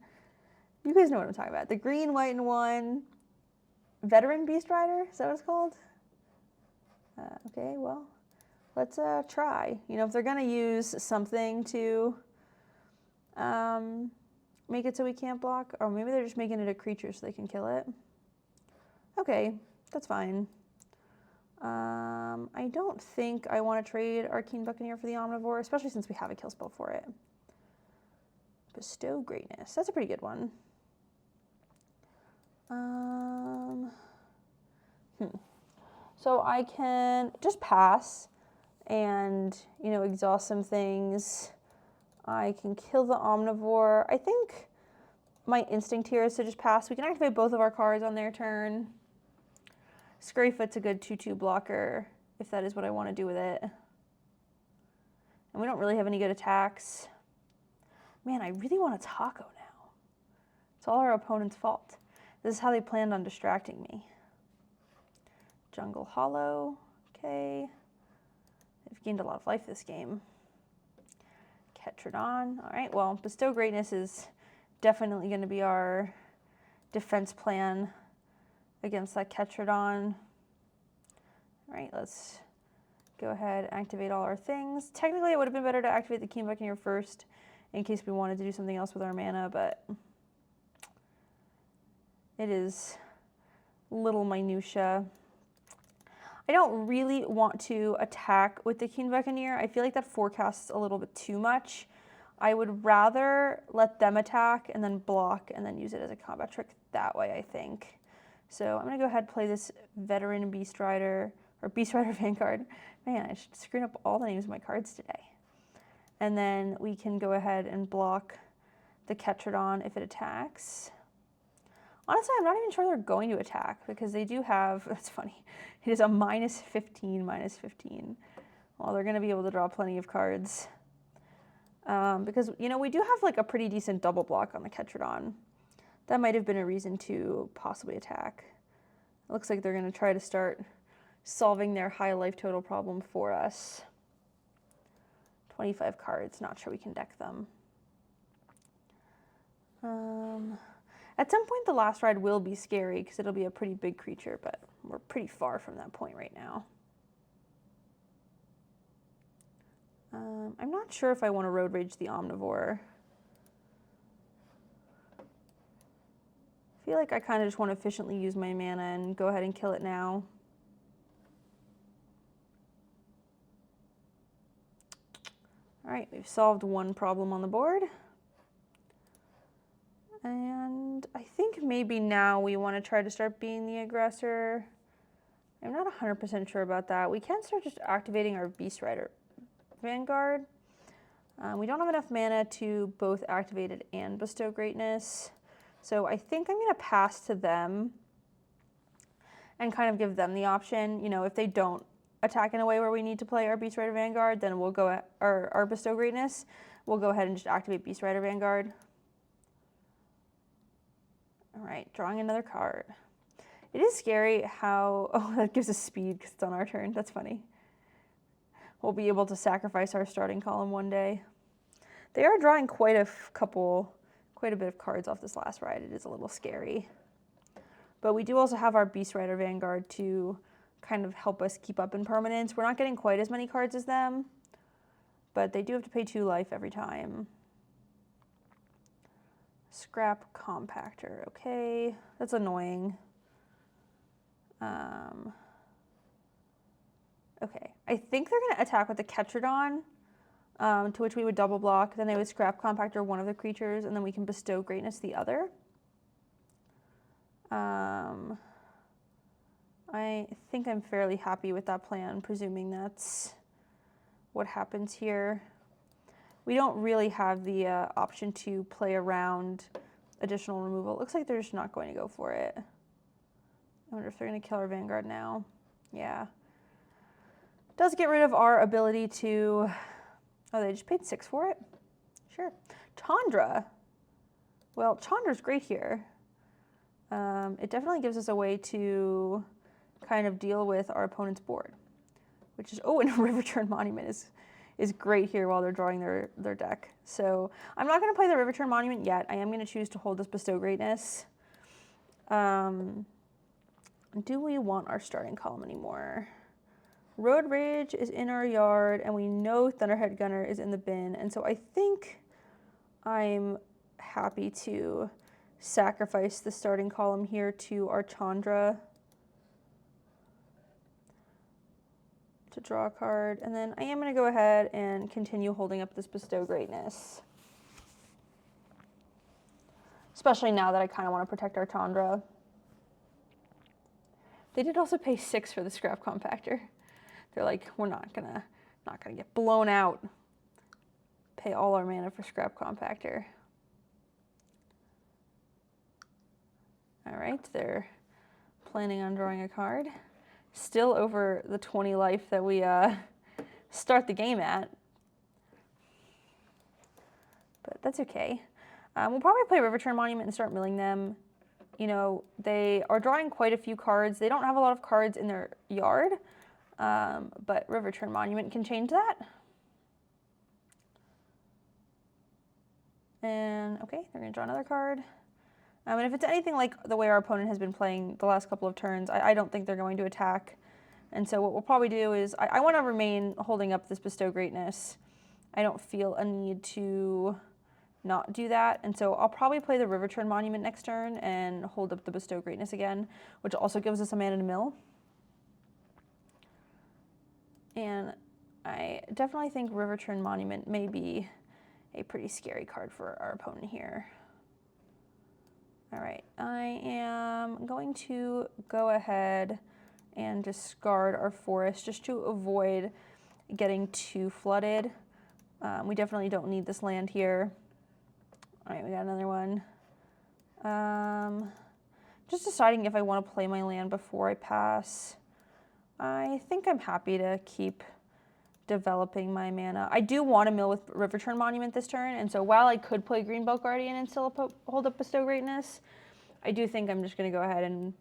You guys know what I'm talking about. The green, white, and 1 Veteran Beast Rider? Is that what it's called? Okay, well, let's try. You know, if they're going to use something to make it so we can't block, or maybe they're just making it a creature so they can kill it. Okay, that's fine. I don't think I want to trade Arcane Buccaneer for the Omnivore, especially since we have a kill spell for it. Bestow Greatness. That's a pretty good one. So I can just pass and, you know, exhaust some things. I can kill the Omnivore. I think my instinct here is to just pass. We can activate both of our cards on their turn. Scurryfoot's a good 2/2 blocker, if that is what I want to do with it. And we don't really have any good attacks. Man, I really want a taco now. It's all our opponent's fault. This is how they planned on distracting me. Jungle Hollow, okay. They've gained a lot of life this game. Ketradon, all right, well, Bestow Greatness is definitely going to be our defense plan against that Ketradon. All right, let's go ahead and activate all our things. Technically, it would have been better to activate the King Buccaneer first in case we wanted to do something else with our mana, but it is little minutia. I don't really want to attack with the King Buccaneer. I feel like that forecasts a little bit too much. I would rather let them attack and then block and then use it as a combat trick that way, I think. So I'm going to go ahead and play this Veteran Beast Rider, or Beast Rider Vanguard. Man, I should screw up all the names of my cards today. And then we can go ahead and block the Ketradon if it attacks. Honestly, I'm not even sure they're going to attack because they do have, that's funny, it is a -15, -15. Well, they're going to be able to draw plenty of cards. Because, you know, we do have like a pretty decent double block on the Ketradon. That might have been a reason to possibly attack. It looks like they're going to try to start solving their high life total problem for us. 25 cards, not sure we can deck them. At some point the last ride will be scary because it'll be a pretty big creature, but we're pretty far from that point right now. I'm not sure if I want to Road Rage the Omnivore. I feel like I kind of just want to efficiently use my mana and go ahead and kill it now. All right, we've solved one problem on the board. And I think maybe now we want to try to start being the aggressor. I'm not 100% sure about that. We can start just activating our Beast Rider Vanguard. We don't have enough mana to both activate it and bestow greatness. So I think I'm going to pass to them and kind of give them the option. You know, if they don't attack in a way where we need to play our Beast Rider Vanguard, then we'll go at our bestow greatness. We'll go ahead and just activate Beast Rider Vanguard. All right, drawing another card. It is scary how, oh, that gives us speed because it's on our turn. That's funny. We'll be able to sacrifice our starting column one day. They are drawing quite a bit of cards off this last ride. It is a little scary. But we do also have our Beast Rider Vanguard to kind of help us keep up in permanence. We're not getting quite as many cards as them, but they do have to pay 2 life every time. Scrap Compactor, okay. That's annoying. Okay, I think they're going to attack with the Ketradon, to which we would double block. Then they would Scrap Compactor one of the creatures, and then we can bestow greatness the other. I think I'm fairly happy with that plan, presuming that's what happens here. We don't really have the option to play around additional removal. It looks like they're just not going to go for it. I wonder if they're going to kill our Vanguard now. Yeah. Does get rid of our ability to... Oh, they just paid 6 for it? Sure. Chandra. Well, Chandra's great here. It definitely gives us a way to kind of deal with our opponent's board, which is... Oh, and a Riverturn Monument is great here while they're drawing their deck. So I'm not going to play the Riverturn Monument yet. I am going to choose to hold this Bestow Greatness. Do we want our starting column anymore? Road Rage is in our yard, and we know Thunderhead Gunner is in the bin, and so I think I'm happy to sacrifice the starting column here to our Chandra to draw a card, and then I am going to go ahead and continue holding up this Bestow Greatness. Especially now that I kind of want to protect our Chandra. They did also pay 6 for the Scrap Compactor. They're like, we're not gonna get blown out. Pay all our mana for Scrap Compactor. All right, they're planning on drawing a card. Still over the 20 life that we start the game at. But that's okay. We'll probably play Riverturn Monument and start milling them. You know, they are drawing quite a few cards. They don't have a lot of cards in their yard, but Riverturn Monument can change that. And okay, they're going to draw another card. And if it's anything like the way our opponent has been playing the last couple of turns, I don't think they're going to attack. And so what we'll probably do is, I want to remain holding up this Bestow Greatness. I don't feel a need to not do that. And so I'll probably play the Riverturn Monument next turn and hold up the Bestow Greatness again, which also gives us a mana to mill. And I definitely think Riverturn Monument may be a pretty scary card for our opponent here. All right, I am going to go ahead and discard our forest just to avoid getting too flooded. We definitely don't need this land here. All right, we got another one. Just deciding if I want to play my land before I pass. I think I'm happy to keep developing my mana. I do want to mill with Riverturn Monument this turn, and so while I could play Greenbelt Guardian and still hold up Bestow Greatness, I do think I'm just going to go ahead and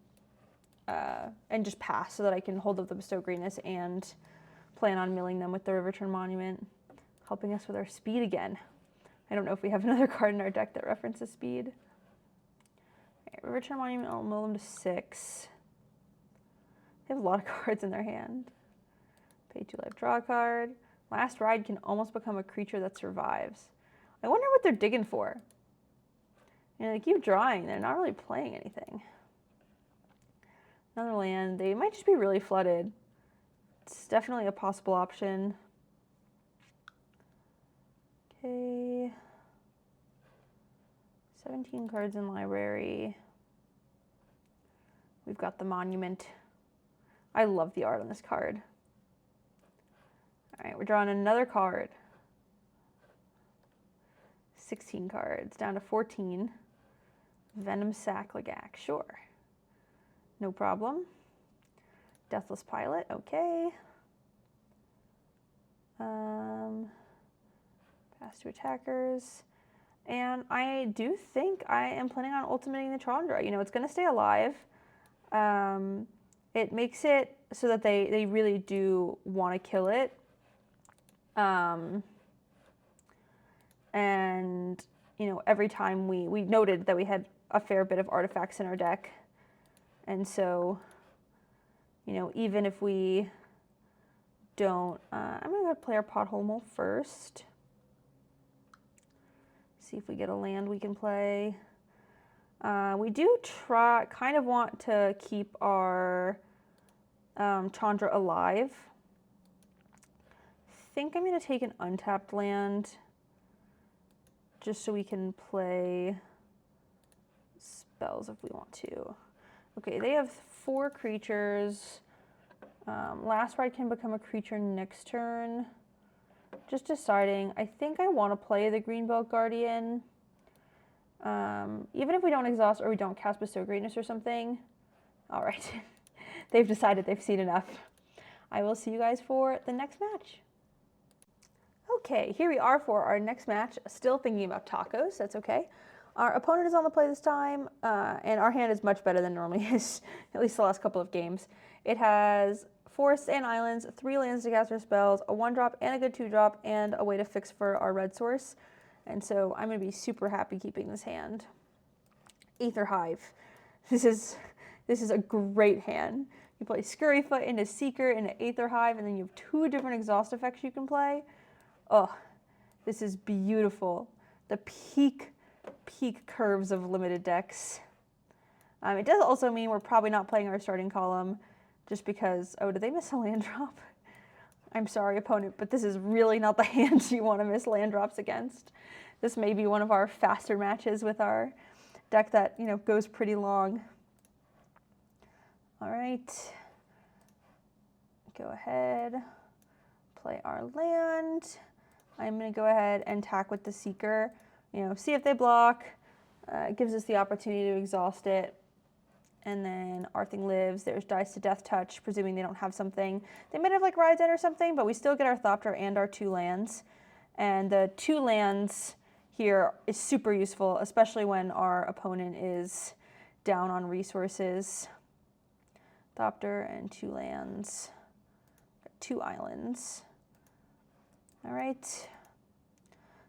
and just pass so that I can hold up the Bestow Greenness and plan on milling them with the Riverturn Monument, helping us with our speed again. I don't know if we have another card in our deck that references speed. Okay, Riverturn Monument, I'll mill them to 6. They have a lot of cards in their hand. Pay 2 life, draw a card. Last Ride can almost become a creature that survives. I wonder what they're digging for. You know, they keep drawing, they're not really playing anything. Another land, they might just be really flooded. It's definitely a possible option. Okay. 17 cards in library. We've got the Monument. I love the art on this card. All right, we're drawing another card. 16 cards, down to 14. Venom Sacligak, sure. No problem. Deathless Pilot, okay. Pass to attackers. And I do think I am planning on ultimating the Chandra. You know, it's going to stay alive. It makes it so that they really do want to kill it. And, you know, every time we noted that we had a fair bit of artifacts in our deck. And so, you know, even if we don't, I'm going to play our Pothole Mole first. See if we get a land we can play. We do kind of want to keep our Chandra alive. I think I'm going to take an untapped land just so we can play spells if we want to. Okay, they have 4 creatures. Last Ride can become a creature next turn. Just deciding, I think I want to play the Greenbelt Guardian. Even if we don't exhaust or we don't cast Bestow Greatness or something. All right, they've decided they've seen enough. I will see you guys for the next match. Okay, here we are for our next match. Still thinking about tacos, that's okay. Our opponent is on the play this time, and our hand is much better than normally is, at least the last couple of games. It has forests and islands, 3 lands to cast our spells, a 1-drop and a good 2-drop, and a way to fix for our red source. And so I'm going to be super happy keeping this hand. Aether Hive. This is a great hand. You play Scurryfoot into Seeker into Aether Hive, and then you have 2 different exhaust effects you can play. Oh, this is beautiful. The peak curves of limited decks. It does also mean we're probably not playing our starting column just because, oh, did they miss a land drop? I'm sorry, opponent, but this is really not the hand you want to miss land drops against. This may be one of our faster matches with our deck that, you know, goes pretty long. All right. Go ahead, play our land. I'm going to go ahead and attack with the Seeker. You know, see if they block. It gives us the opportunity to exhaust it. And then our thing lives. There's Dice to Death Touch, presuming they don't have something. They might have like Rides In or something, but we still get our Thopter and our 2 lands. And the 2 lands here is super useful, especially when our opponent is down on resources. Thopter and 2 lands. 2 islands. All right.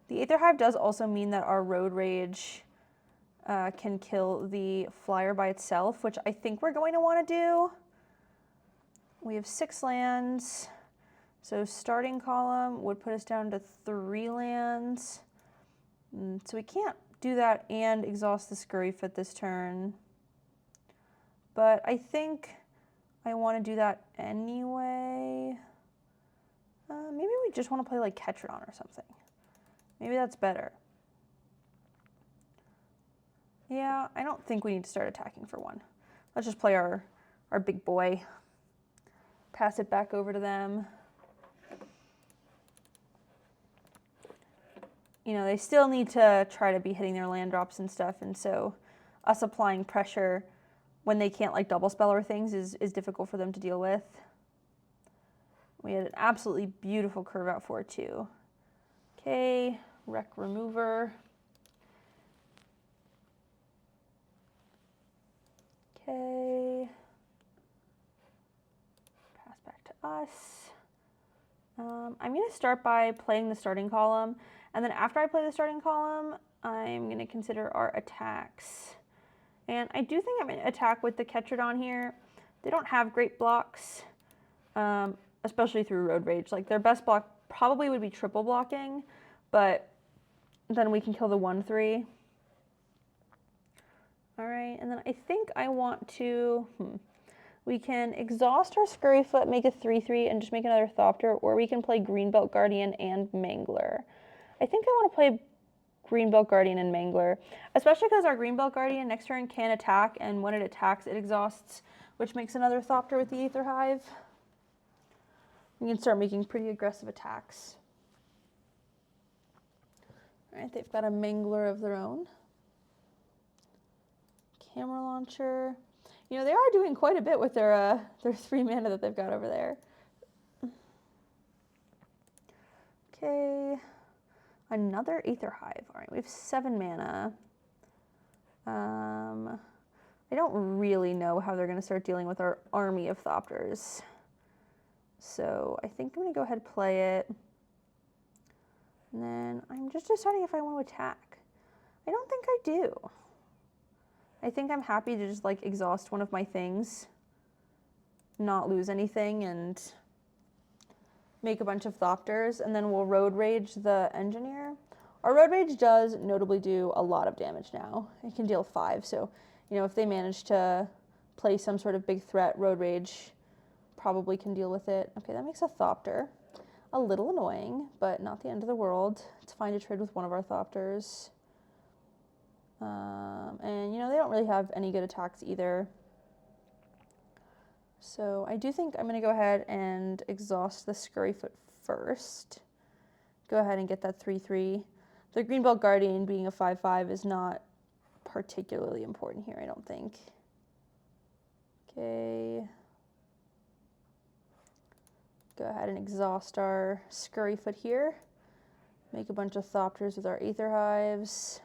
The Aether Hive does also mean that our Road Rage can kill the flyer by itself, which I think we're going to want to do. We have 6 lands, so starting column would put us down to 3 lands. So we can't do that and exhaust the Scurryfoot this turn. But I think I want to do that anyway. Maybe we just want to play like Ketron or something. Maybe that's better. Yeah, I don't think we need to start attacking for 1. Let's just play our big boy. Pass it back over to them. You know, they still need to try to be hitting their land drops and stuff, and so us applying pressure when they can't like double spell or things is difficult for them to deal with. We had an absolutely beautiful curve out 4-2. Okay, Wreck Remover. Okay. us. I'm going to start by playing the starting column, and then after I play the starting column, I'm going to consider our attacks. And I do think I'm going to attack with the Ketradon here. They don't have great blocks, especially through Road Rage. Like, their best block probably would be triple blocking, but then we can kill the 1/3. All right, and then I think I want to, we can exhaust our Scurryfoot, make a 3/3, and just make another Thopter, or we can play Greenbelt Guardian and Mangler. I think I want to play Greenbelt Guardian and Mangler, especially because our Greenbelt Guardian next turn can attack, and when it attacks, it exhausts, which makes another Thopter with the Aether Hive. We can start making pretty aggressive attacks. All right, they've got a Mangler of their own. Camera Launcher. You know, they are doing quite a bit with their 3 mana that they've got over there. Okay, another Aether Hive. All right, we have 7 mana. I don't really know how they're going to start dealing with our army of Thopters. So I think I'm going to go ahead and play it. And then I'm just deciding if I want to attack. I don't think I do. I think I'm happy to just like exhaust one of my things, not lose anything, and make a bunch of Thopters, and then we'll Road Rage the Engineer. Our Road Rage does notably do a lot of damage now. It can deal 5, so you know, if they manage to play some sort of big threat, Road Rage probably can deal with it. Okay, that makes a Thopter. A little annoying, but not the end of the world. It's fine to trade with one of our Thopters. And you know, they don't really have any good attacks either. So I do think I'm going to go ahead and exhaust the Scurryfoot first. Go ahead and get that 3/3. The Greenbelt Guardian being a 5/5 is not particularly important here, I don't think. Okay. Go ahead and exhaust our Scurryfoot here. Make a bunch of Thopters with our Aether Hives.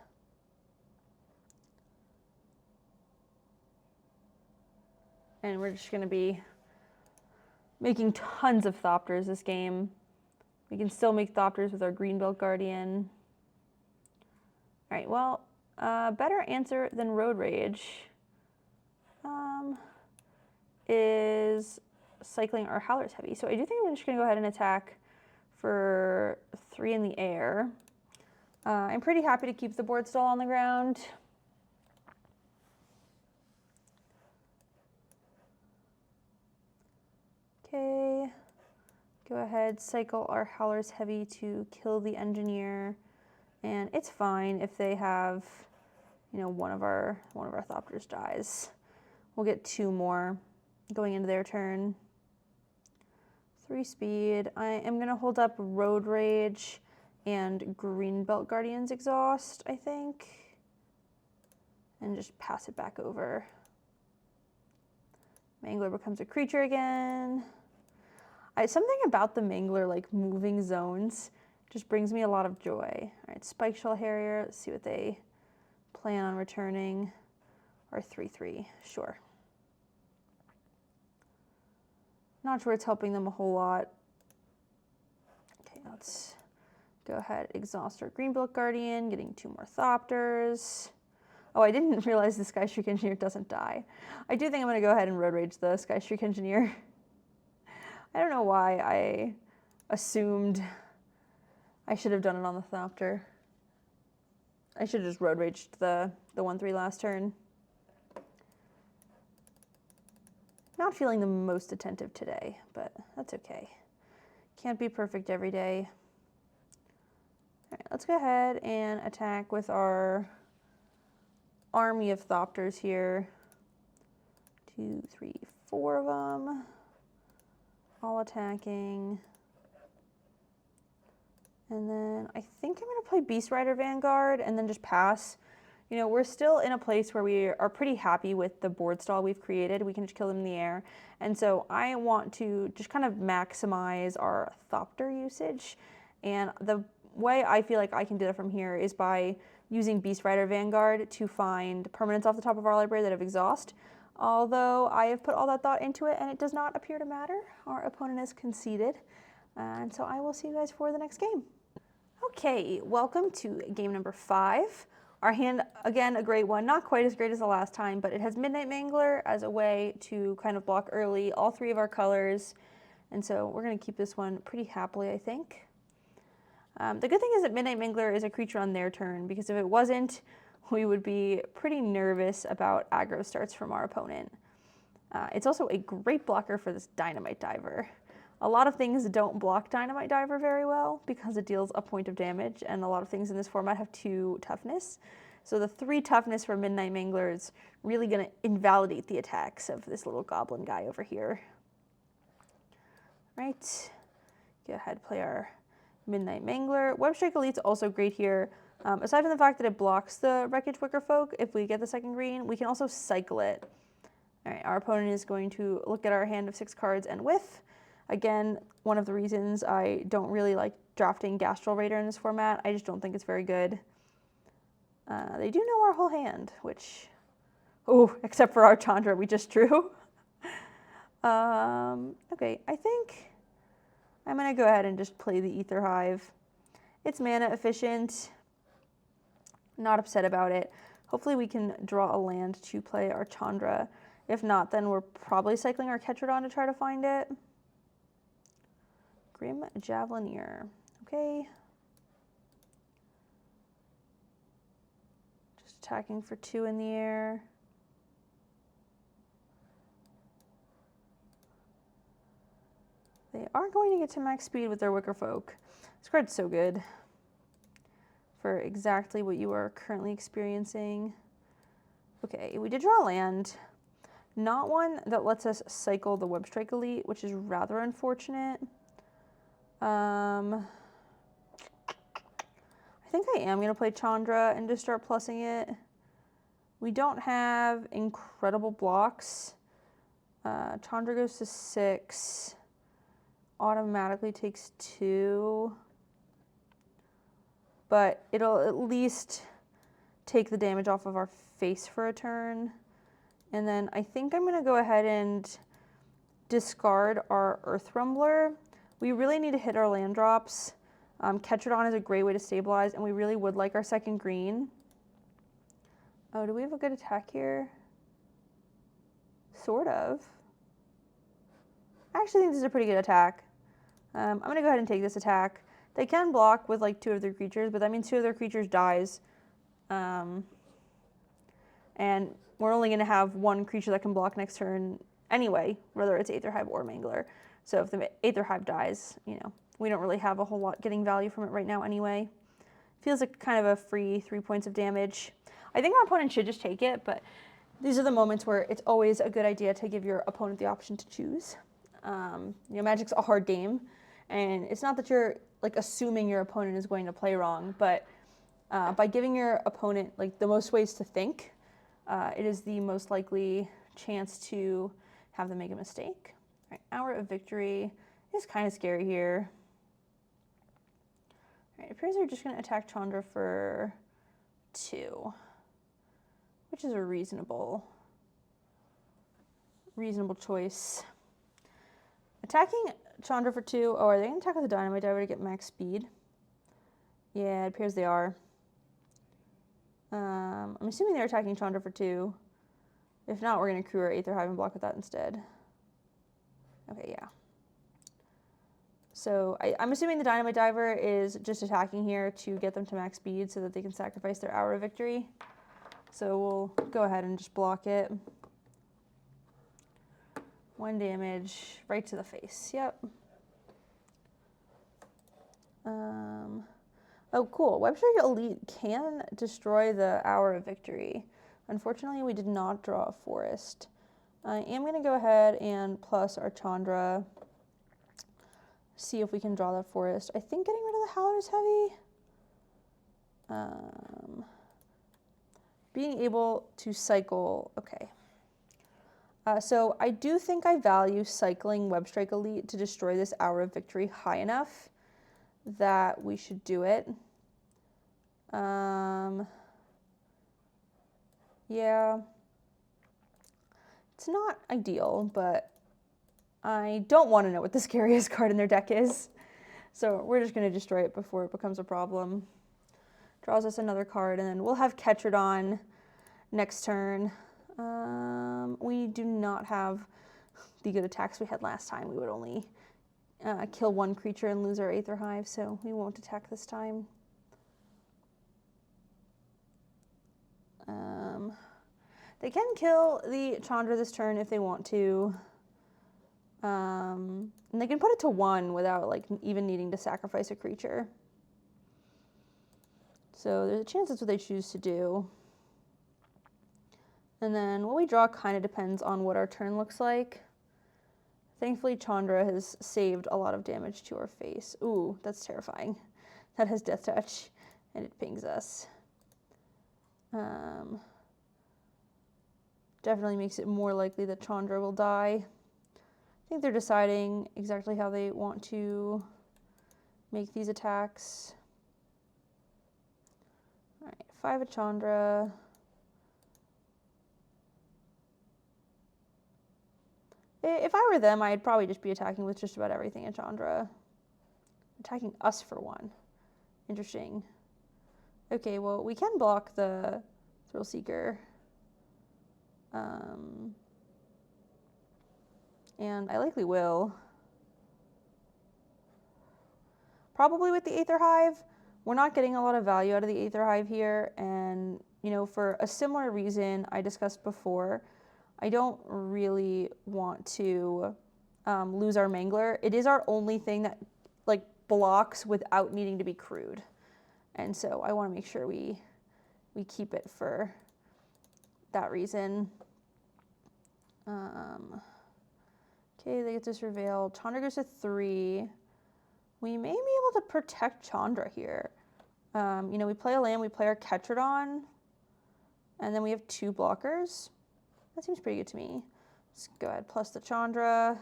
And we're just going to be making tons of Thopters this game. We can still make Thopters with our Greenbelt Guardian. All right, well, better answer than Road Rage is cycling our Howler's Heavy. So I do think I'm just going to go ahead and attack for 3 in the air. I'm pretty happy to keep the board stall on the ground. Okay, go ahead, cycle our Howler's Heavy to kill the Engineer, and it's fine if they have, you know, one of our Thopters dies. We'll get 2 more going into their turn. 3 speed. I am going to hold up Road Rage and Greenbelt Guardian's Exhaust, I think, and just pass it back over. Mangler becomes a creature again. Something about the Mangler, like moving zones, just brings me a lot of joy. All right, Spike Shell Harrier, let's see what they plan on returning. Our 3/3, sure. Not sure it's helping them a whole lot. Okay, let's go ahead, exhaust our Greenbelt Guardian, getting 2 more Thopters. Oh, I didn't realize the Skystreak Engineer doesn't die. I do think I'm going to go ahead and Road Rage the Skystreak Engineer. I don't know why I assumed I should have done it on the Thopter. I should have just Road Raged the 1/3 last turn. Not feeling the most attentive today, but that's okay. Can't be perfect every day. All right, let's go ahead and attack with our army of Thopters here. 2, 3, 4 of them. All attacking. And then I think I'm going to play Beast Rider Vanguard and then just pass. You know, we're still in a place where we are pretty happy with the board stall we've created. We can just kill them in the air. And so I want to just kind of maximize our Thopter usage. And the way I feel like I can do that from here is by using Beast Rider Vanguard to find permanents off the top of our library that have exhaust. Although I have put all that thought into it and it does not appear to matter. Our opponent has conceded. And so I will see you guys for the next game. Okay, welcome to game number 5. Our hand, again, a great one. Not quite as great as the last time, but it has Midnight Mangler as a way to kind of block early all 3 of our colors. And so we're going to keep this one pretty happily, I think. The good thing is that Midnight Mangler is a creature on their turn, because if it wasn't, we would be pretty nervous about aggro starts from our opponent. It's also a great blocker for this Dynamite Diver. A lot of things don't block Dynamite Diver very well because it deals a point of damage, and a lot of things in this format have 2 toughness. So the 3 toughness for Midnight Mangler is really going to invalidate the attacks of this little goblin guy over here. Right, go ahead, play our Midnight Mangler. Webstrike Elite's also great here. Aside from the fact that it blocks the Wreckage Wicker Folk, if we get the second green, we can also cycle it. All right, our opponent is going to look at our hand of 6 cards and whiff. Again, one of the reasons I don't really like drafting Gastral Raider in this format. I just don't think it's very good. They do know our whole hand, which, oh, except for our Chandra we just drew. Okay, I think I'm going to go ahead and just play the Ether Hive. It's mana efficient. Not upset about it. Hopefully we can draw a land to play our Chandra. If not, then we're probably cycling our Ketradon to try to find it. Grim Javelineer. Okay. Just attacking for 2 in the air. They are going to get to max speed with their Wicker Folk. This card's so good for exactly what you are currently experiencing. Okay, we did draw a land. Not one that lets us cycle the Webstrike Elite, which is rather unfortunate. I think I am going to play Chandra and just start plussing it. We don't have incredible blocks. Chandra goes to 6. Automatically takes 2. But it'll at least take the damage off of our face for a turn. And then I think I'm going to go ahead and discard our Earth Rumbler. We really need to hit our land drops. Ketradon is a great way to stabilize, and we really would like our second green. Oh, do we have a good attack here? Sort of. I actually think this is a pretty good attack. I'm going to go ahead and take this attack. They can block with like 2 of their creatures, but that means 2 of their creatures dies. And we're only going to have 1 creature that can block next turn anyway, whether it's Aether Hive or Mangler. So if the Aether Hive dies, you know, we don't really have a whole lot getting value from it right now anyway. Feels like kind of a free 3 points of damage. I think our opponent should just take it, but these are the moments where it's always a good idea to give your opponent the option to choose. You know, Magic's a hard game, and it's not that you're like assuming your opponent is going to play wrong, but by giving your opponent like the most ways to think, it is the most likely chance to have them make a mistake. All right, Hour of Victory is kind of scary here. All right, it appears they're just going to attack Chandra for 2, which is a reasonable choice. Attacking Chandra for 2. Oh, are they going to attack with a Dynamite Diver to get max speed? Yeah, it appears they are. I'm assuming they're attacking Chandra for 2. If not, we're going to crew our Aether Hive and block with that instead. Okay, yeah. So I'm assuming the Dynamite Diver is just attacking here to get them to max speed so that they can sacrifice their Hour of Victory. So we'll go ahead and just block it. 1 damage right to the face. Yep. Oh, cool. Webstrike Elite can destroy the Hour of Victory. Unfortunately, we did not draw a forest. I am going to go ahead and plus our Chandra. See if we can draw that forest. I think getting rid of the Howler is heavy. Being able to cycle, okay. So I do think I value cycling Webstrike Elite to destroy this Hour of Victory high enough that we should do it. Yeah. It's not ideal, but I don't want to know what the scariest card in their deck is. So we're just going to destroy it before it becomes a problem. Draws us another card, and then we'll have Ketradon next turn. We do not have the good attacks we had last time. We would only kill one creature and lose our Aether Hive, so we won't attack this time. They can kill the Chandra this turn if they want to. And they can put it to 1 without like even needing to sacrifice a creature. So there's a chance that's what they choose to do. And then what we draw kind of depends on what our turn looks like. Thankfully, Chandra has saved a lot of damage to our face. Ooh, that's terrifying. That has Death Touch, and it pings us. Definitely makes it more likely that Chandra will die. I think they're deciding exactly how they want to make these attacks. All right, 5 of Chandra. If I were them, I'd probably just be attacking with just about everything in Chandra. Attacking us for 1. Interesting. Okay, well, we can block the Thrill Seeker. And I likely will. Probably with the Aether Hive. We're not getting a lot of value out of the Aether Hive here, and you know, for a similar reason I discussed before, I don't really want to lose our Mangler. It is our only thing that like blocks without needing to be crewed, and so I want to make sure we keep it for that reason. Okay, they get to Surveil. Chandra goes to 3. We may be able to protect Chandra here. You know, we play a land, we play our Ketradon, and then we have 2 blockers. That seems pretty good to me. Let's go ahead, plus the Chandra.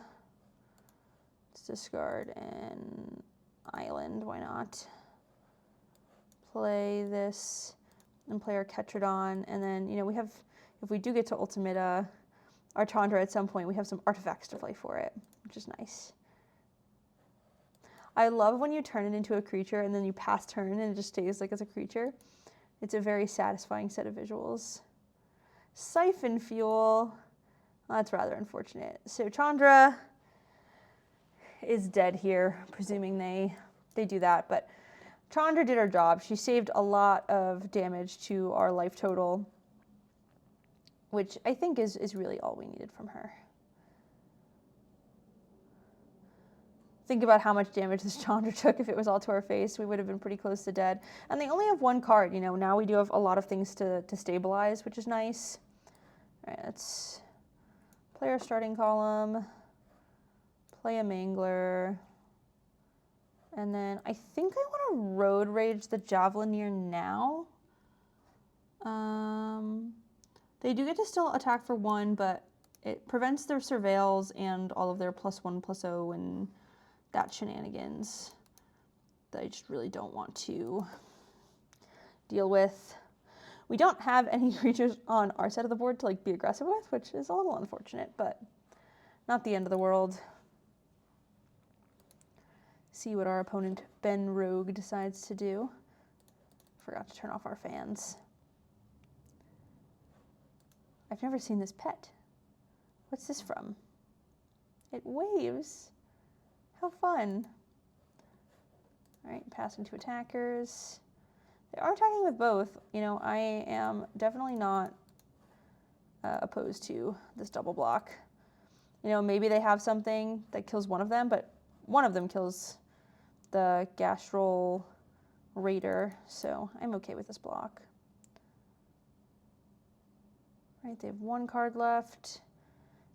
Let's discard an island, why not? Play this and play our Ketradon, and then, you know, we have, if we do get to Ultimata, our Chandra at some point, we have some artifacts to play for it, which is nice. I love when you turn it into a creature and then you pass turn and it just stays like as a creature. It's a very satisfying set of visuals. Siphon Fuel. Well, that's rather unfortunate. So Chandra is dead here, presuming they do that. But Chandra did her job. She saved a lot of damage to our life total, which I think is really all we needed from her. Think about how much damage this Chandra took. If it was all to our face, we would have been pretty close to dead. And they only have 1 card, you know. Now we do have a lot of things to stabilize, which is nice. All right, let's play our starting column, play a Mangler, and then I think I want to Road Rage the Javelineer now. They do get to still attack for 1, but it prevents their Surveils and all of their +1/+0 and that shenanigans that I just really don't want to deal with. We don't have any creatures on our side of the board to like be aggressive with, which is a little unfortunate, but not the end of the world. See what our opponent Ben Rogue decides to do. Forgot to turn off our fans. I've never seen this pet. What's this from? It waves. How fun. All right, passing to attackers. They are attacking with both. You know, I am definitely not opposed to this double block. You know, maybe they have something that kills one of them, but one of them kills the Gastral Raider, so I'm okay with this block. All right, they have 1 card left.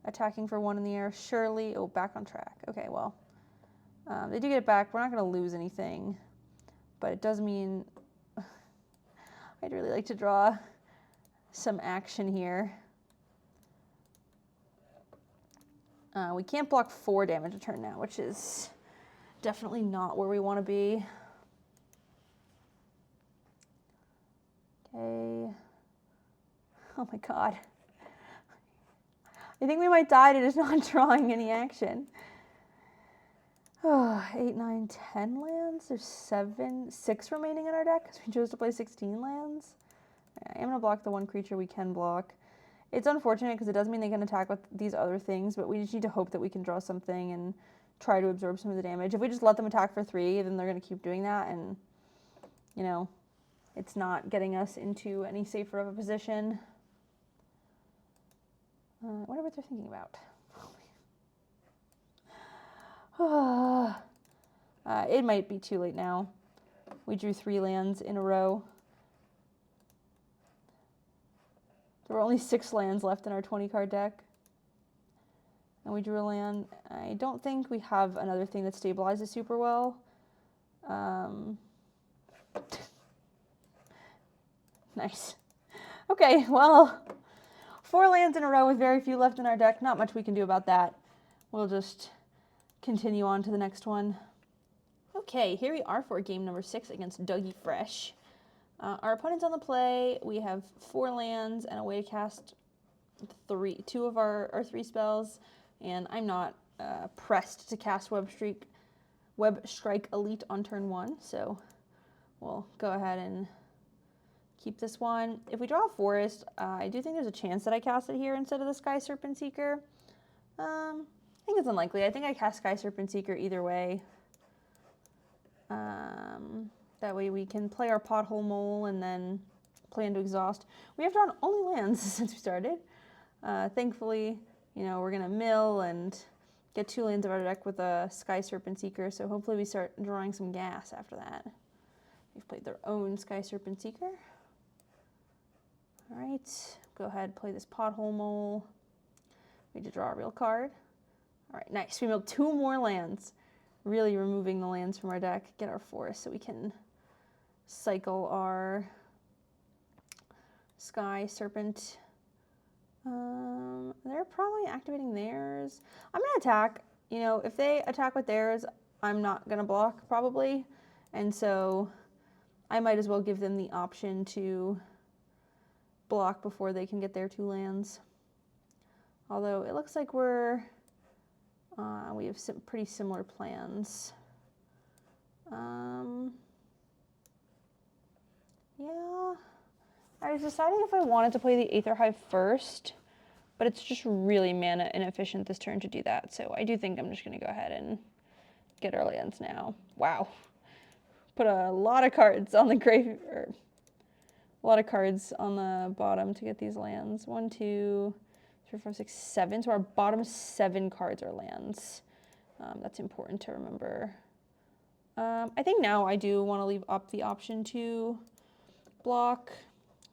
Attacking for 1 in the air, surely. Oh, back on track. Okay, well. They do get it back. We're not going to lose anything, but it does mean I'd really like to draw some action here. We can't block 4 damage a turn now, which is definitely not where we want to be. Okay. Oh my god. I think we might die to just not drawing any action. 8, 9, 10 lands. There's 6 remaining in our deck because we chose to play 16 lands. I am going to block the one creature we can block. It's unfortunate because it does mean they can attack with these other things, but we just need to hope that we can draw something and try to absorb some of the damage. If we just let them attack for 3, then they're going to keep doing that, and, you know, it's not getting us into any safer of a position. I wonder what they're thinking about. It might be too late now. We drew 3 lands in a row. There were only 6 lands left in our 20-card deck. And we drew a land. I don't think we have another thing that stabilizes super well. Nice. Okay, well, 4 lands in a row with very few left in our deck. Not much we can do about that. We'll just continue on to the next one. Okay, here we are for game number 6 against Dougie Fresh. Our opponent's on the play. We have 4 lands and a way to cast 2 of our 3 spells, and I'm not pressed to cast Web Strike Elite on turn 1, so we'll go ahead and keep this one. If we draw a forest, I do think there's a chance that I cast it here instead of the Sky Serpent Seeker. I think it's unlikely. I think I cast Sky Serpent Seeker either way. That way we can play our Pothole Mole and then plan to exhaust. We have drawn only lands since we started. Thankfully, you know, we're going to mill and get 2 lands of our deck with a Sky Serpent Seeker, so hopefully we start drawing some gas after that. They've played their own Sky Serpent Seeker. All right, go ahead, play this Pothole Mole. We need to draw a real card. All right, nice. We milled 2 more lands. Really removing the lands from our deck. Get our forest so we can cycle our Sky Serpent. They're probably activating theirs. I'm going to attack. You know, if they attack with theirs, I'm not going to block probably. And so I might as well give them the option to block before they can get their 2 lands. Although it looks like we have some pretty similar plans. Yeah, I was deciding if I wanted to play the Aether Hive first, but it's just really mana inefficient this turn to do that. So I do think I'm just going to go ahead and get our lands now. Wow. Put a lot of cards on the grave, or a lot of cards on the bottom to get these lands. 1, 2, 3, 4, 6, 7. So our bottom 7 cards are lands. That's important to remember. I think now I do want to leave up the option to block.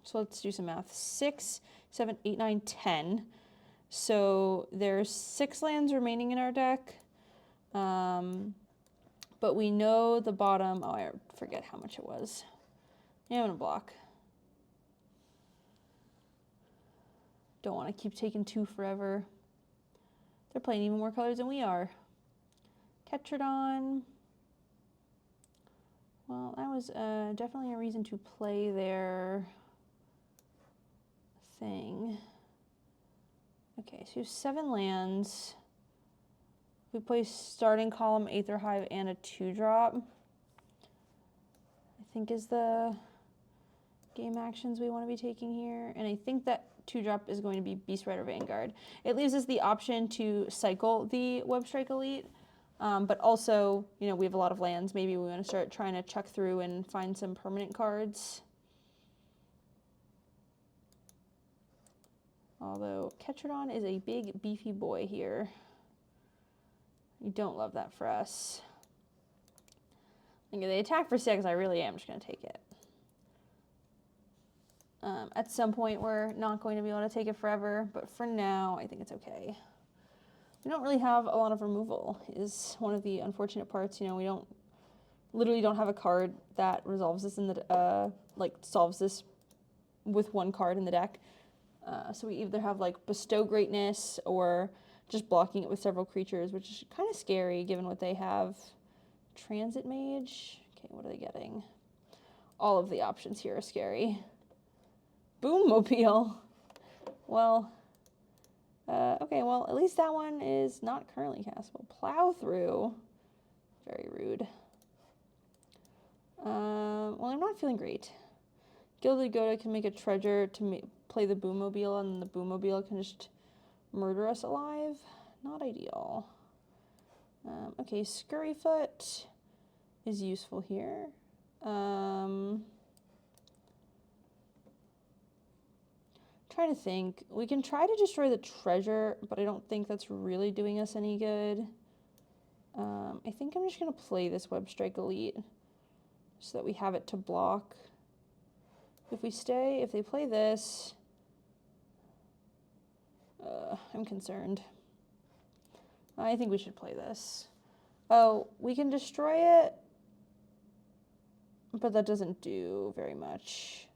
So let's do some math. 6, 7, 8, 9, 10. So there's 6 lands remaining in our deck. But we know the bottom, oh, I forget how much it was. Yeah, I'm going to block. Don't want to keep taking 2 forever. They're playing even more colors than we are. Ketradon. Well, that was definitely a reason to play their thing. Okay, so 7 lands. We play Starting Column, Aether Hive, and a 2-drop. I think is the game actions we want to be taking here. And I think that 2-drop is going to be Beast Rider Vanguard. It leaves us the option to cycle the Web Strike Elite. But also, you know, we have a lot of lands. Maybe we want to start trying to chuck through and find some permanent cards. Although Ketradon is a big, beefy boy here. You don't love that for us. Okay, they attack for 6. I really am just going to take it. At some point, we're not going to be able to take it forever, but for now, I think it's okay. We don't really have a lot of removal, is one of the unfortunate parts. You know, we literally don't have a card that resolves this in the, solves this with 1 card in the deck. So we either have, like, Bestow Greatness or just blocking it with several creatures, which is kind of scary given what they have. Transit Mage. Okay, what are they getting? All of the options here are scary. Boommobile. Well, Okay, well, at least that one is not currently castable. Plow through. Very rude. Well, I'm not feeling great. Gilded Goda can make a treasure to play the Boommobile, and the Boommobile can just murder us alive. Not ideal. Okay, Scurryfoot is useful here. Trying to think. We can try to destroy the treasure, but I don't think that's really doing us any good. I think I'm just going to play this Web Strike Elite so that we have it to block. If they play this, I'm concerned. I think we should play this. Oh, we can destroy it, but that doesn't do very much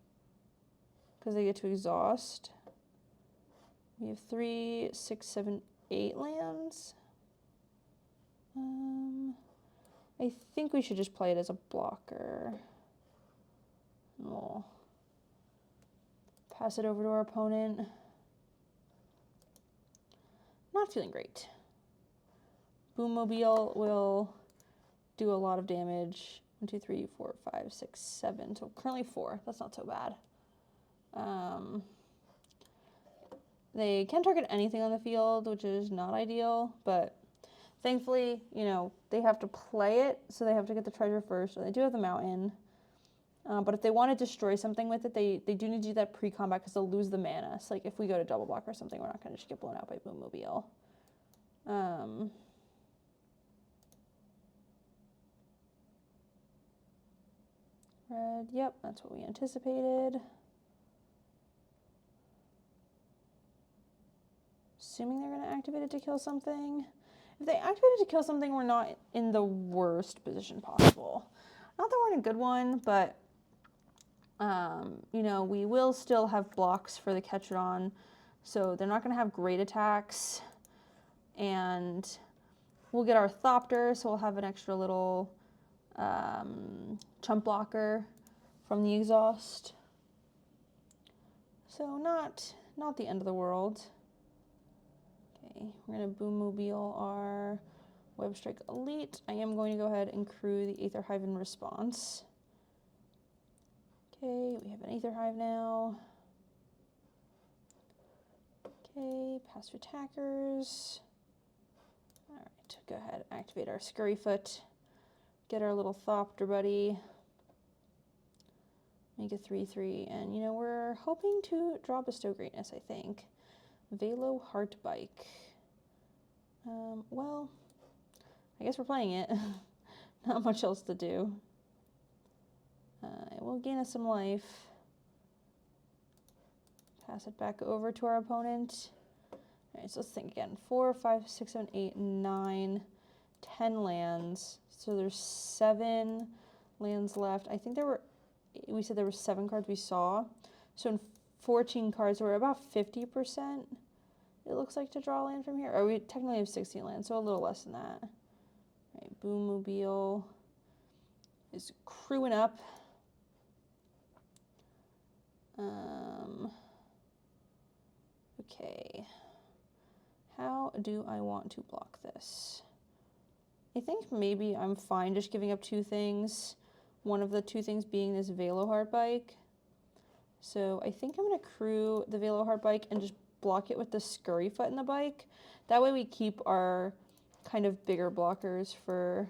because they get to exhaust. We have 3, 6, 7, 8 lands. I think we should just play it as a blocker. We'll pass it over to our opponent. Not feeling great. Boommobile will do a lot of damage. 1, 2, 3, 4, 5, 6, 7. So currently 4. That's not so bad. They can target anything on the field, which is not ideal, but thankfully, you know, they have to play it, so they have to get the treasure first. So they do have the mountain. But if they want to destroy something with it, they do need to do that pre-combat because they'll lose the mana. So like if we go to double block or something, we're not going to just get blown out by Boommobile. Red, yep, that's what we anticipated. Assuming they're going to activate it to kill something. If they activate it to kill something, we're not in the worst position possible. Not that we're in a good one, but, you know, we will still have blocks for the Ketrodon, so they're not going to have great attacks. And we'll get our Thopter, so we'll have an extra little chump blocker from the exhaust. So not the end of the world. Okay, we're going to Boommobile our Web Strike Elite. I am going to go ahead and crew the Aether Hive in response. Okay, we have an Aether Hive now. Okay, pass to attackers. All right, go ahead, activate our Scurryfoot. Get our little Thopter buddy. Make a 3/3, and you know, we're hoping to draw Bestow Greatness, I think. Velo Heartbike. Well, I guess we're playing it. Not much else to do. It will gain us some life. Pass it back over to our opponent. All right, so let's think again. 4, 5, 6, 7, 8, 9, 10 lands. So there's 7 lands left. I think we said there were 7 cards we saw. So in 14 cards, we're about 50%. It looks like to draw land from here. Or we technically have 16 lands, so a little less than that. All right, Boommobile is crewing up. Okay. How do I want to block this? I think maybe I'm fine just giving up 2 things. One of the 2 things being this Velo Heartbike. So I think I'm going to crew the Velo Heartbike and just block it with the Scurryfoot in the bike. That way we keep our kind of bigger blockers for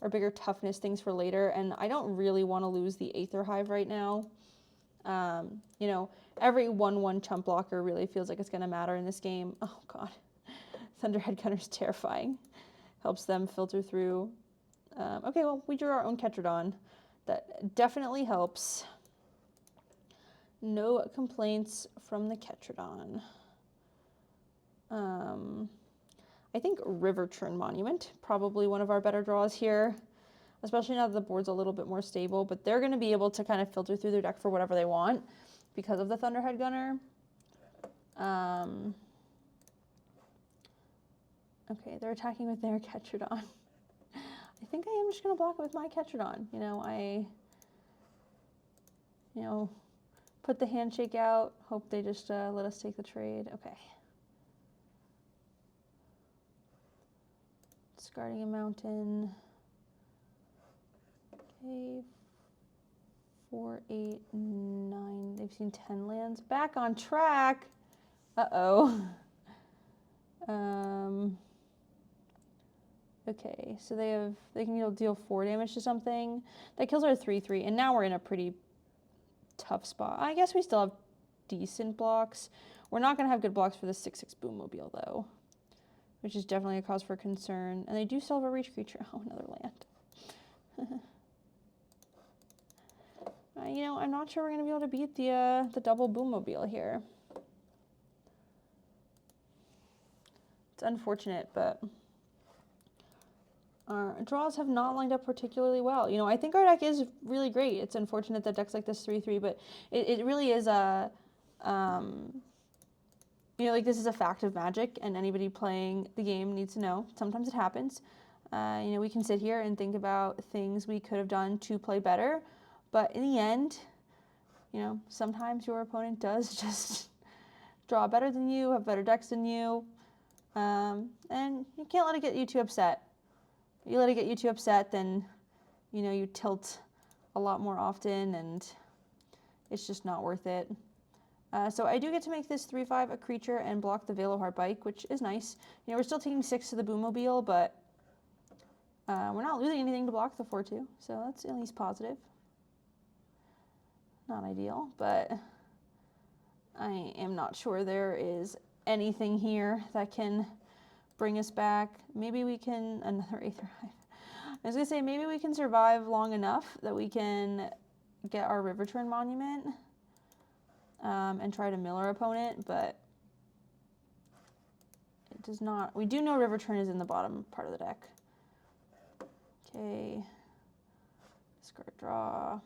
our bigger toughness things for later. And I don't really want to lose the Aether Hive right now. You know, every 1/1 chump blocker really feels like it's going to matter in this game. Oh god, Thunderhead Gunner's terrifying. Helps them filter through. Okay, well, we drew our own Ketrodon. That definitely helps. No complaints from the Ketrodon. I think River Churn Monument, probably one of our better draws here, especially now that the board's a little bit more stable, but they're going to be able to kind of filter through their deck for whatever they want because of the Thunderhead Gunner. Okay, they're attacking with their Ketrodon. I think I am just going to block it with my Ketrodon. You know, put the handshake out, hope they just let us take the trade. Okay. Discarding a mountain. Okay. 4, 8, 9. They've seen 10 lands. Back on track. Uh-oh. Okay, so they can deal 4 damage to something. That kills our 3/3, and now we're in a pretty tough spot. I guess we still have decent blocks. We're not gonna have good blocks for the 6/6 Boommobile though, which is definitely a cause for concern. And they do still have a reach creature. Oh, another land. You know, I'm not sure we're gonna be able to beat the double Boommobile here. It's unfortunate, but our draws have not lined up particularly well. You know, I think our deck is really great. It's unfortunate that decks like this 3/3, but it really is a, you know, like this is a fact of Magic, and anybody playing the game needs to know. Sometimes it happens. You know, we can sit here and think about things we could have done to play better, but in the end, you know, sometimes your opponent does just draw better than you, have better decks than you, and you can't let it get you too upset. If you let it get you too upset, then, you know, you tilt a lot more often, and it's just not worth it. So I do get to make this 3/5 a creature and block the Veilheart Bike, which is nice. You know, we're still taking 6 to the Boommobile, but we're not losing anything to block the 4/2, so that's at least positive. Not ideal, but I am not sure there is anything here that can bring us back. Maybe we can, another Aether Hive. I was gonna say, maybe we can survive long enough that we can get our River Turn Monument and try to mill our opponent, but it does not. We do know River Turn is in the bottom part of the deck. Okay, discard, draw.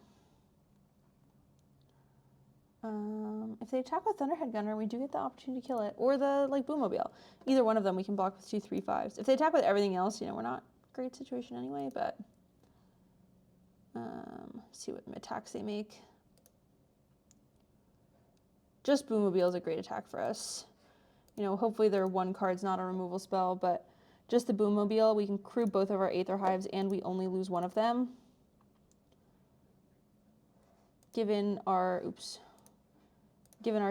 If they attack with Thunderhead Gunner, we do get the opportunity to kill it, or the Boommobile. Either one of them we can block with 2 3/5s. If they attack with everything else, you know, we're not in a great situation anyway, but see what attacks they make. Just Boommobile is a great attack for us. You know, hopefully their 1 card's not a removal spell, but just the Boommobile, we can crew both of our Aether Hives and we only lose one of them. Given our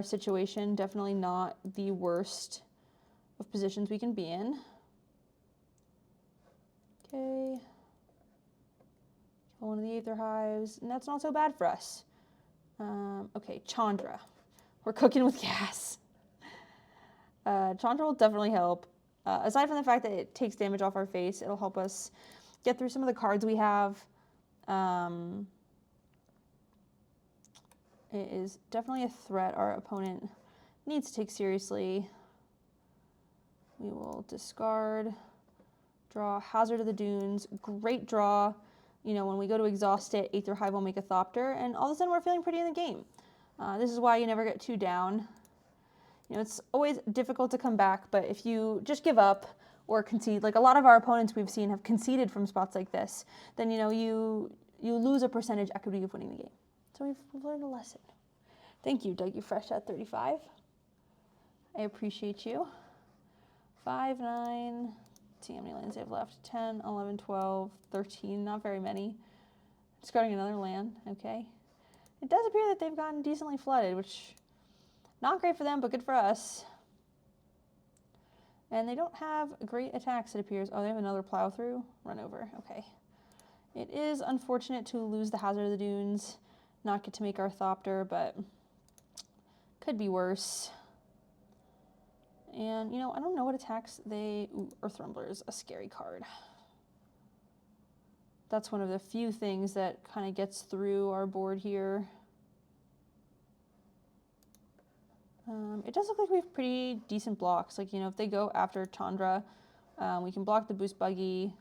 situation, definitely not the worst of positions we can be in. Okay. Kill one of the Aether Hives, and that's not so bad for us. Okay, Chandra. We're cooking with gas. Chandra will definitely help. Aside from the fact that it takes damage off our face, it'll help us get through some of the cards we have. It is definitely a threat our opponent needs to take seriously. We will discard, draw Hazard of the Dunes, great draw. You know, when we go to exhaust it, Aether Hive will make a Thopter, and all of a sudden we're feeling pretty in the game. This is why you never get too down. You know, it's always difficult to come back, but if you just give up or concede, like a lot of our opponents we've seen have conceded from spots like this, then, you know, you lose a percentage equity of winning the game. So we've learned a lesson. Thank you, Dougie Fresh at 35. I appreciate you. 5, 9, see how many lands they have left. 10, 11, 12, 13, not very many. Discarding another land, okay. It does appear that they've gotten decently flooded, which, not great for them, but good for us. And they don't have great attacks, it appears. Oh, they have another plow through? Run over, okay. It is unfortunate to lose the Hazard of the Dunes, not get to make our Thopter, but could be worse. And, you know, I don't know what attacks they... Ooh, Earth Rumbler is a scary card. That's one of the few things that kind of gets through our board here. It does look like we have pretty decent blocks. Like, you know, if they go after Chandra, we can block the Boost Buggy.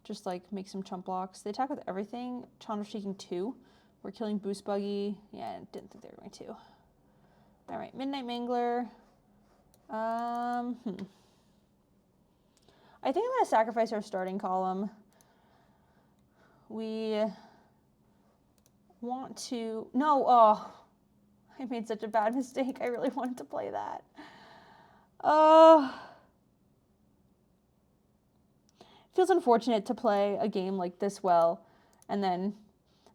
Just, like, make some chump blocks. They attack with everything. Chandra's taking 2. We're killing Boost Buggy. Yeah, I didn't think they were going to. All right, Midnight Mangler. I think I'm going to sacrifice our starting column. We want to... No, oh, I made such a bad mistake. I really wanted to play that. feels unfortunate to play a game like this well, and then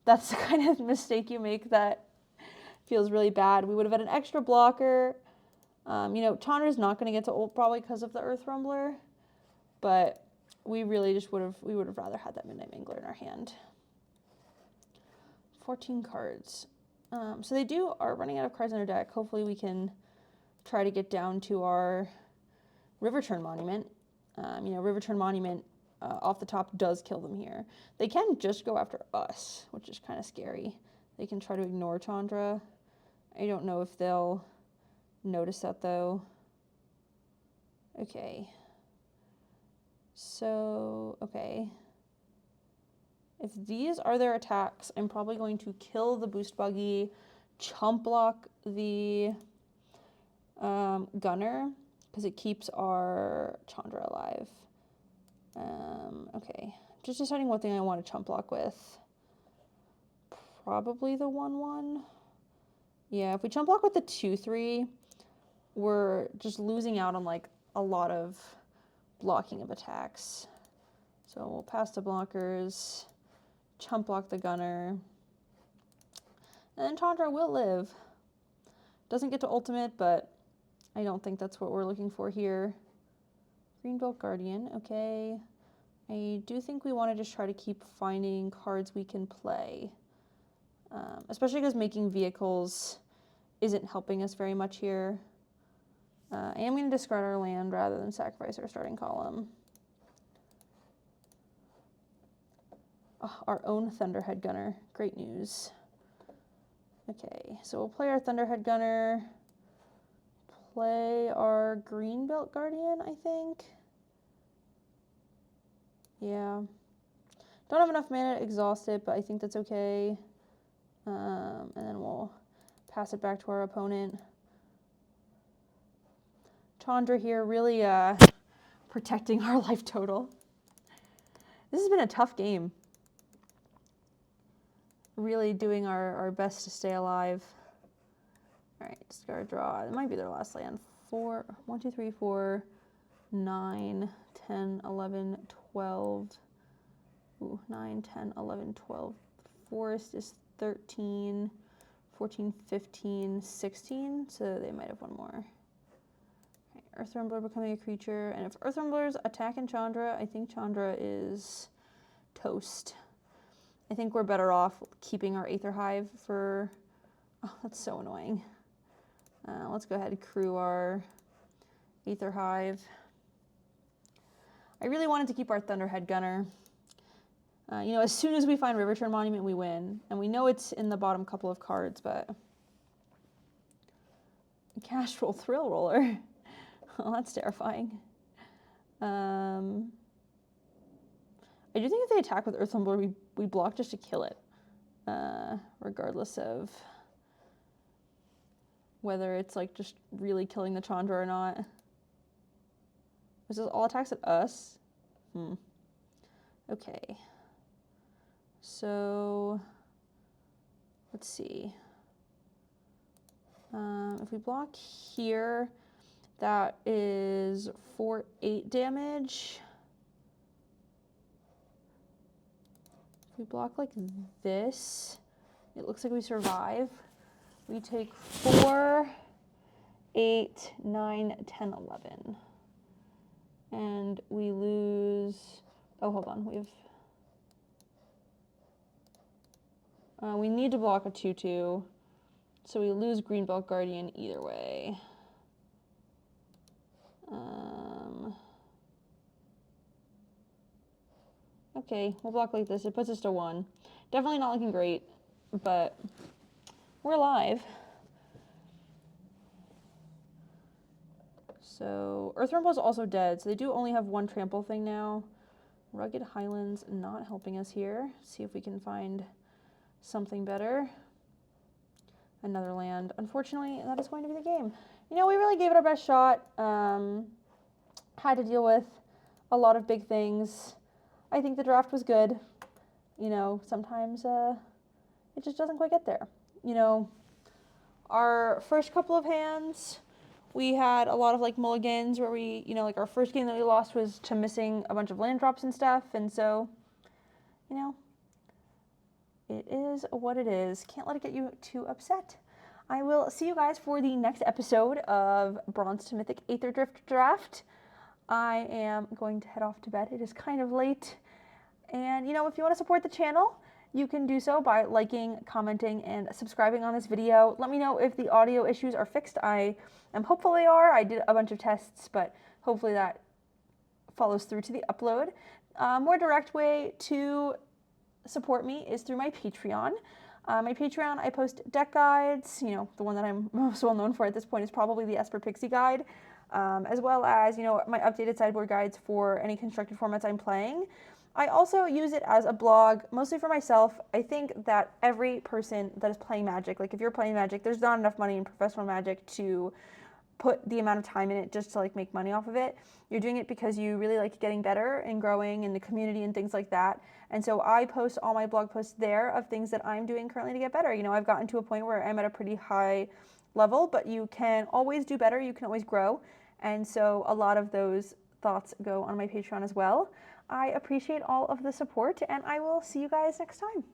that's the kind of mistake you make that feels really bad. We would have had an extra blocker. You know, Chandra's not going to get to ult probably because of the Earth Rumbler, but we really just would have rather had that Midnight Mangler in our hand. 14 cards. So they are running out of cards in their deck. Hopefully we can try to get down to our Riverturn Monument. You know, Riverturn Monument off the top does kill them here. They can just go after us, which is kind of scary. They can try to ignore Chandra. I don't know if they'll notice that though. Okay. So, okay. If these are their attacks, I'm probably going to kill the boost buggy, chump block the gunner, because it keeps our Chandra alive. Okay, just deciding what thing I want to chump block with. Probably the 1/1. Yeah, if we chump block with the 2/3, we're just losing out on like a lot of blocking of attacks. So we'll pass the blockers, chump block the gunner, and then Chandra will live. Doesn't get to ultimate, but I don't think that's what we're looking for here. Greenbelt Guardian, okay. I do think we want to just try to keep finding cards we can play. Especially because making vehicles isn't helping us very much here. I am going to discard our land rather than sacrifice our starting column. Oh, our own Thunderhead Gunner. Great news. Okay, so we'll play our Thunderhead Gunner. Play our Greenbelt Guardian, I think. Yeah. Don't have enough mana to exhaust it, but I think that's okay. And then we'll pass it back to our opponent. Chandra here really protecting our life total. This has been a tough game. Really doing our best to stay alive. All right, discard draw. It might be their last land. 1, 2, 3, 4, 9, 10, 11, 12. Ooh, 9, 10, 11, 12. Forest is 13, 14, 15, 16. So they might have one more. All right, Earth Rumbler becoming a creature. And if Earth Rumblers attack in Chandra, I think Chandra is toast. I think we're better off keeping our Aether Hive for... Oh, that's so annoying. Let's go ahead and crew our Aether Hive. I really wanted to keep our Thunderhead Gunner. You know, as soon as we find Riverturn Monument, we win. And we know it's in the bottom couple of cards, but... Castrol Thrill Roller. Oh, that's terrifying. I do think if they attack with Earth Rumbler, we block just to kill it. Regardless of whether it's like just really killing the Chandra or not. Was this all attacks at us? Okay. So, let's see. If we block here, that is 4/8 damage. If we block like this, it looks like we survive. We take 4, 8, 9, 10, 11. And we lose, oh, hold on, we need to block a 2/2, so we lose Greenbelt Guardian either way. Okay, we'll block like this. It puts us to 1. Definitely not looking great, but we're alive. So Earth Rumble is also dead, so they do only have 1 trample thing now. Rugged Highlands not helping us here. See if we can find something better. Another land. Unfortunately, that is going to be the game. You know, we really gave it our best shot. Had to deal with a lot of big things. I think the draft was good. You know, sometimes it just doesn't quite get there. You know, our first couple of hands We had a lot of like mulligans where we, you know, like our first game that we lost was to missing a bunch of land drops and stuff. And so, you know, it is what it is. Can't let it get you too upset. I will see you guys for the next episode of Bronze to Mythic Aether Drift Draft. I am going to head off to bed. It is kind of late. And, you know, if you want to support the channel, you can do so by liking, commenting, and subscribing on this video. Let me know if the audio issues are fixed. I am hopeful they are. I did a bunch of tests, but hopefully that follows through to the upload. More direct way to support me is through my Patreon. My Patreon, I post deck guides. You know, the one that I'm most well known for at this point is probably the Esper Pixie guide, as well as, you know, my updated sideboard guides for any constructed formats I'm playing. I also use it as a blog, mostly for myself. I think that every person that is playing Magic, like if you're playing Magic, there's not enough money in professional Magic to put the amount of time in it just to like make money off of it. You're doing it because you really like getting better and growing in the community and things like that. And so I post all my blog posts there of things that I'm doing currently to get better. You know, I've gotten to a point where I'm at a pretty high level, but you can always do better. You can always grow. And so a lot of those thoughts go on my Patreon as well. I appreciate all of the support, and I will see you guys next time.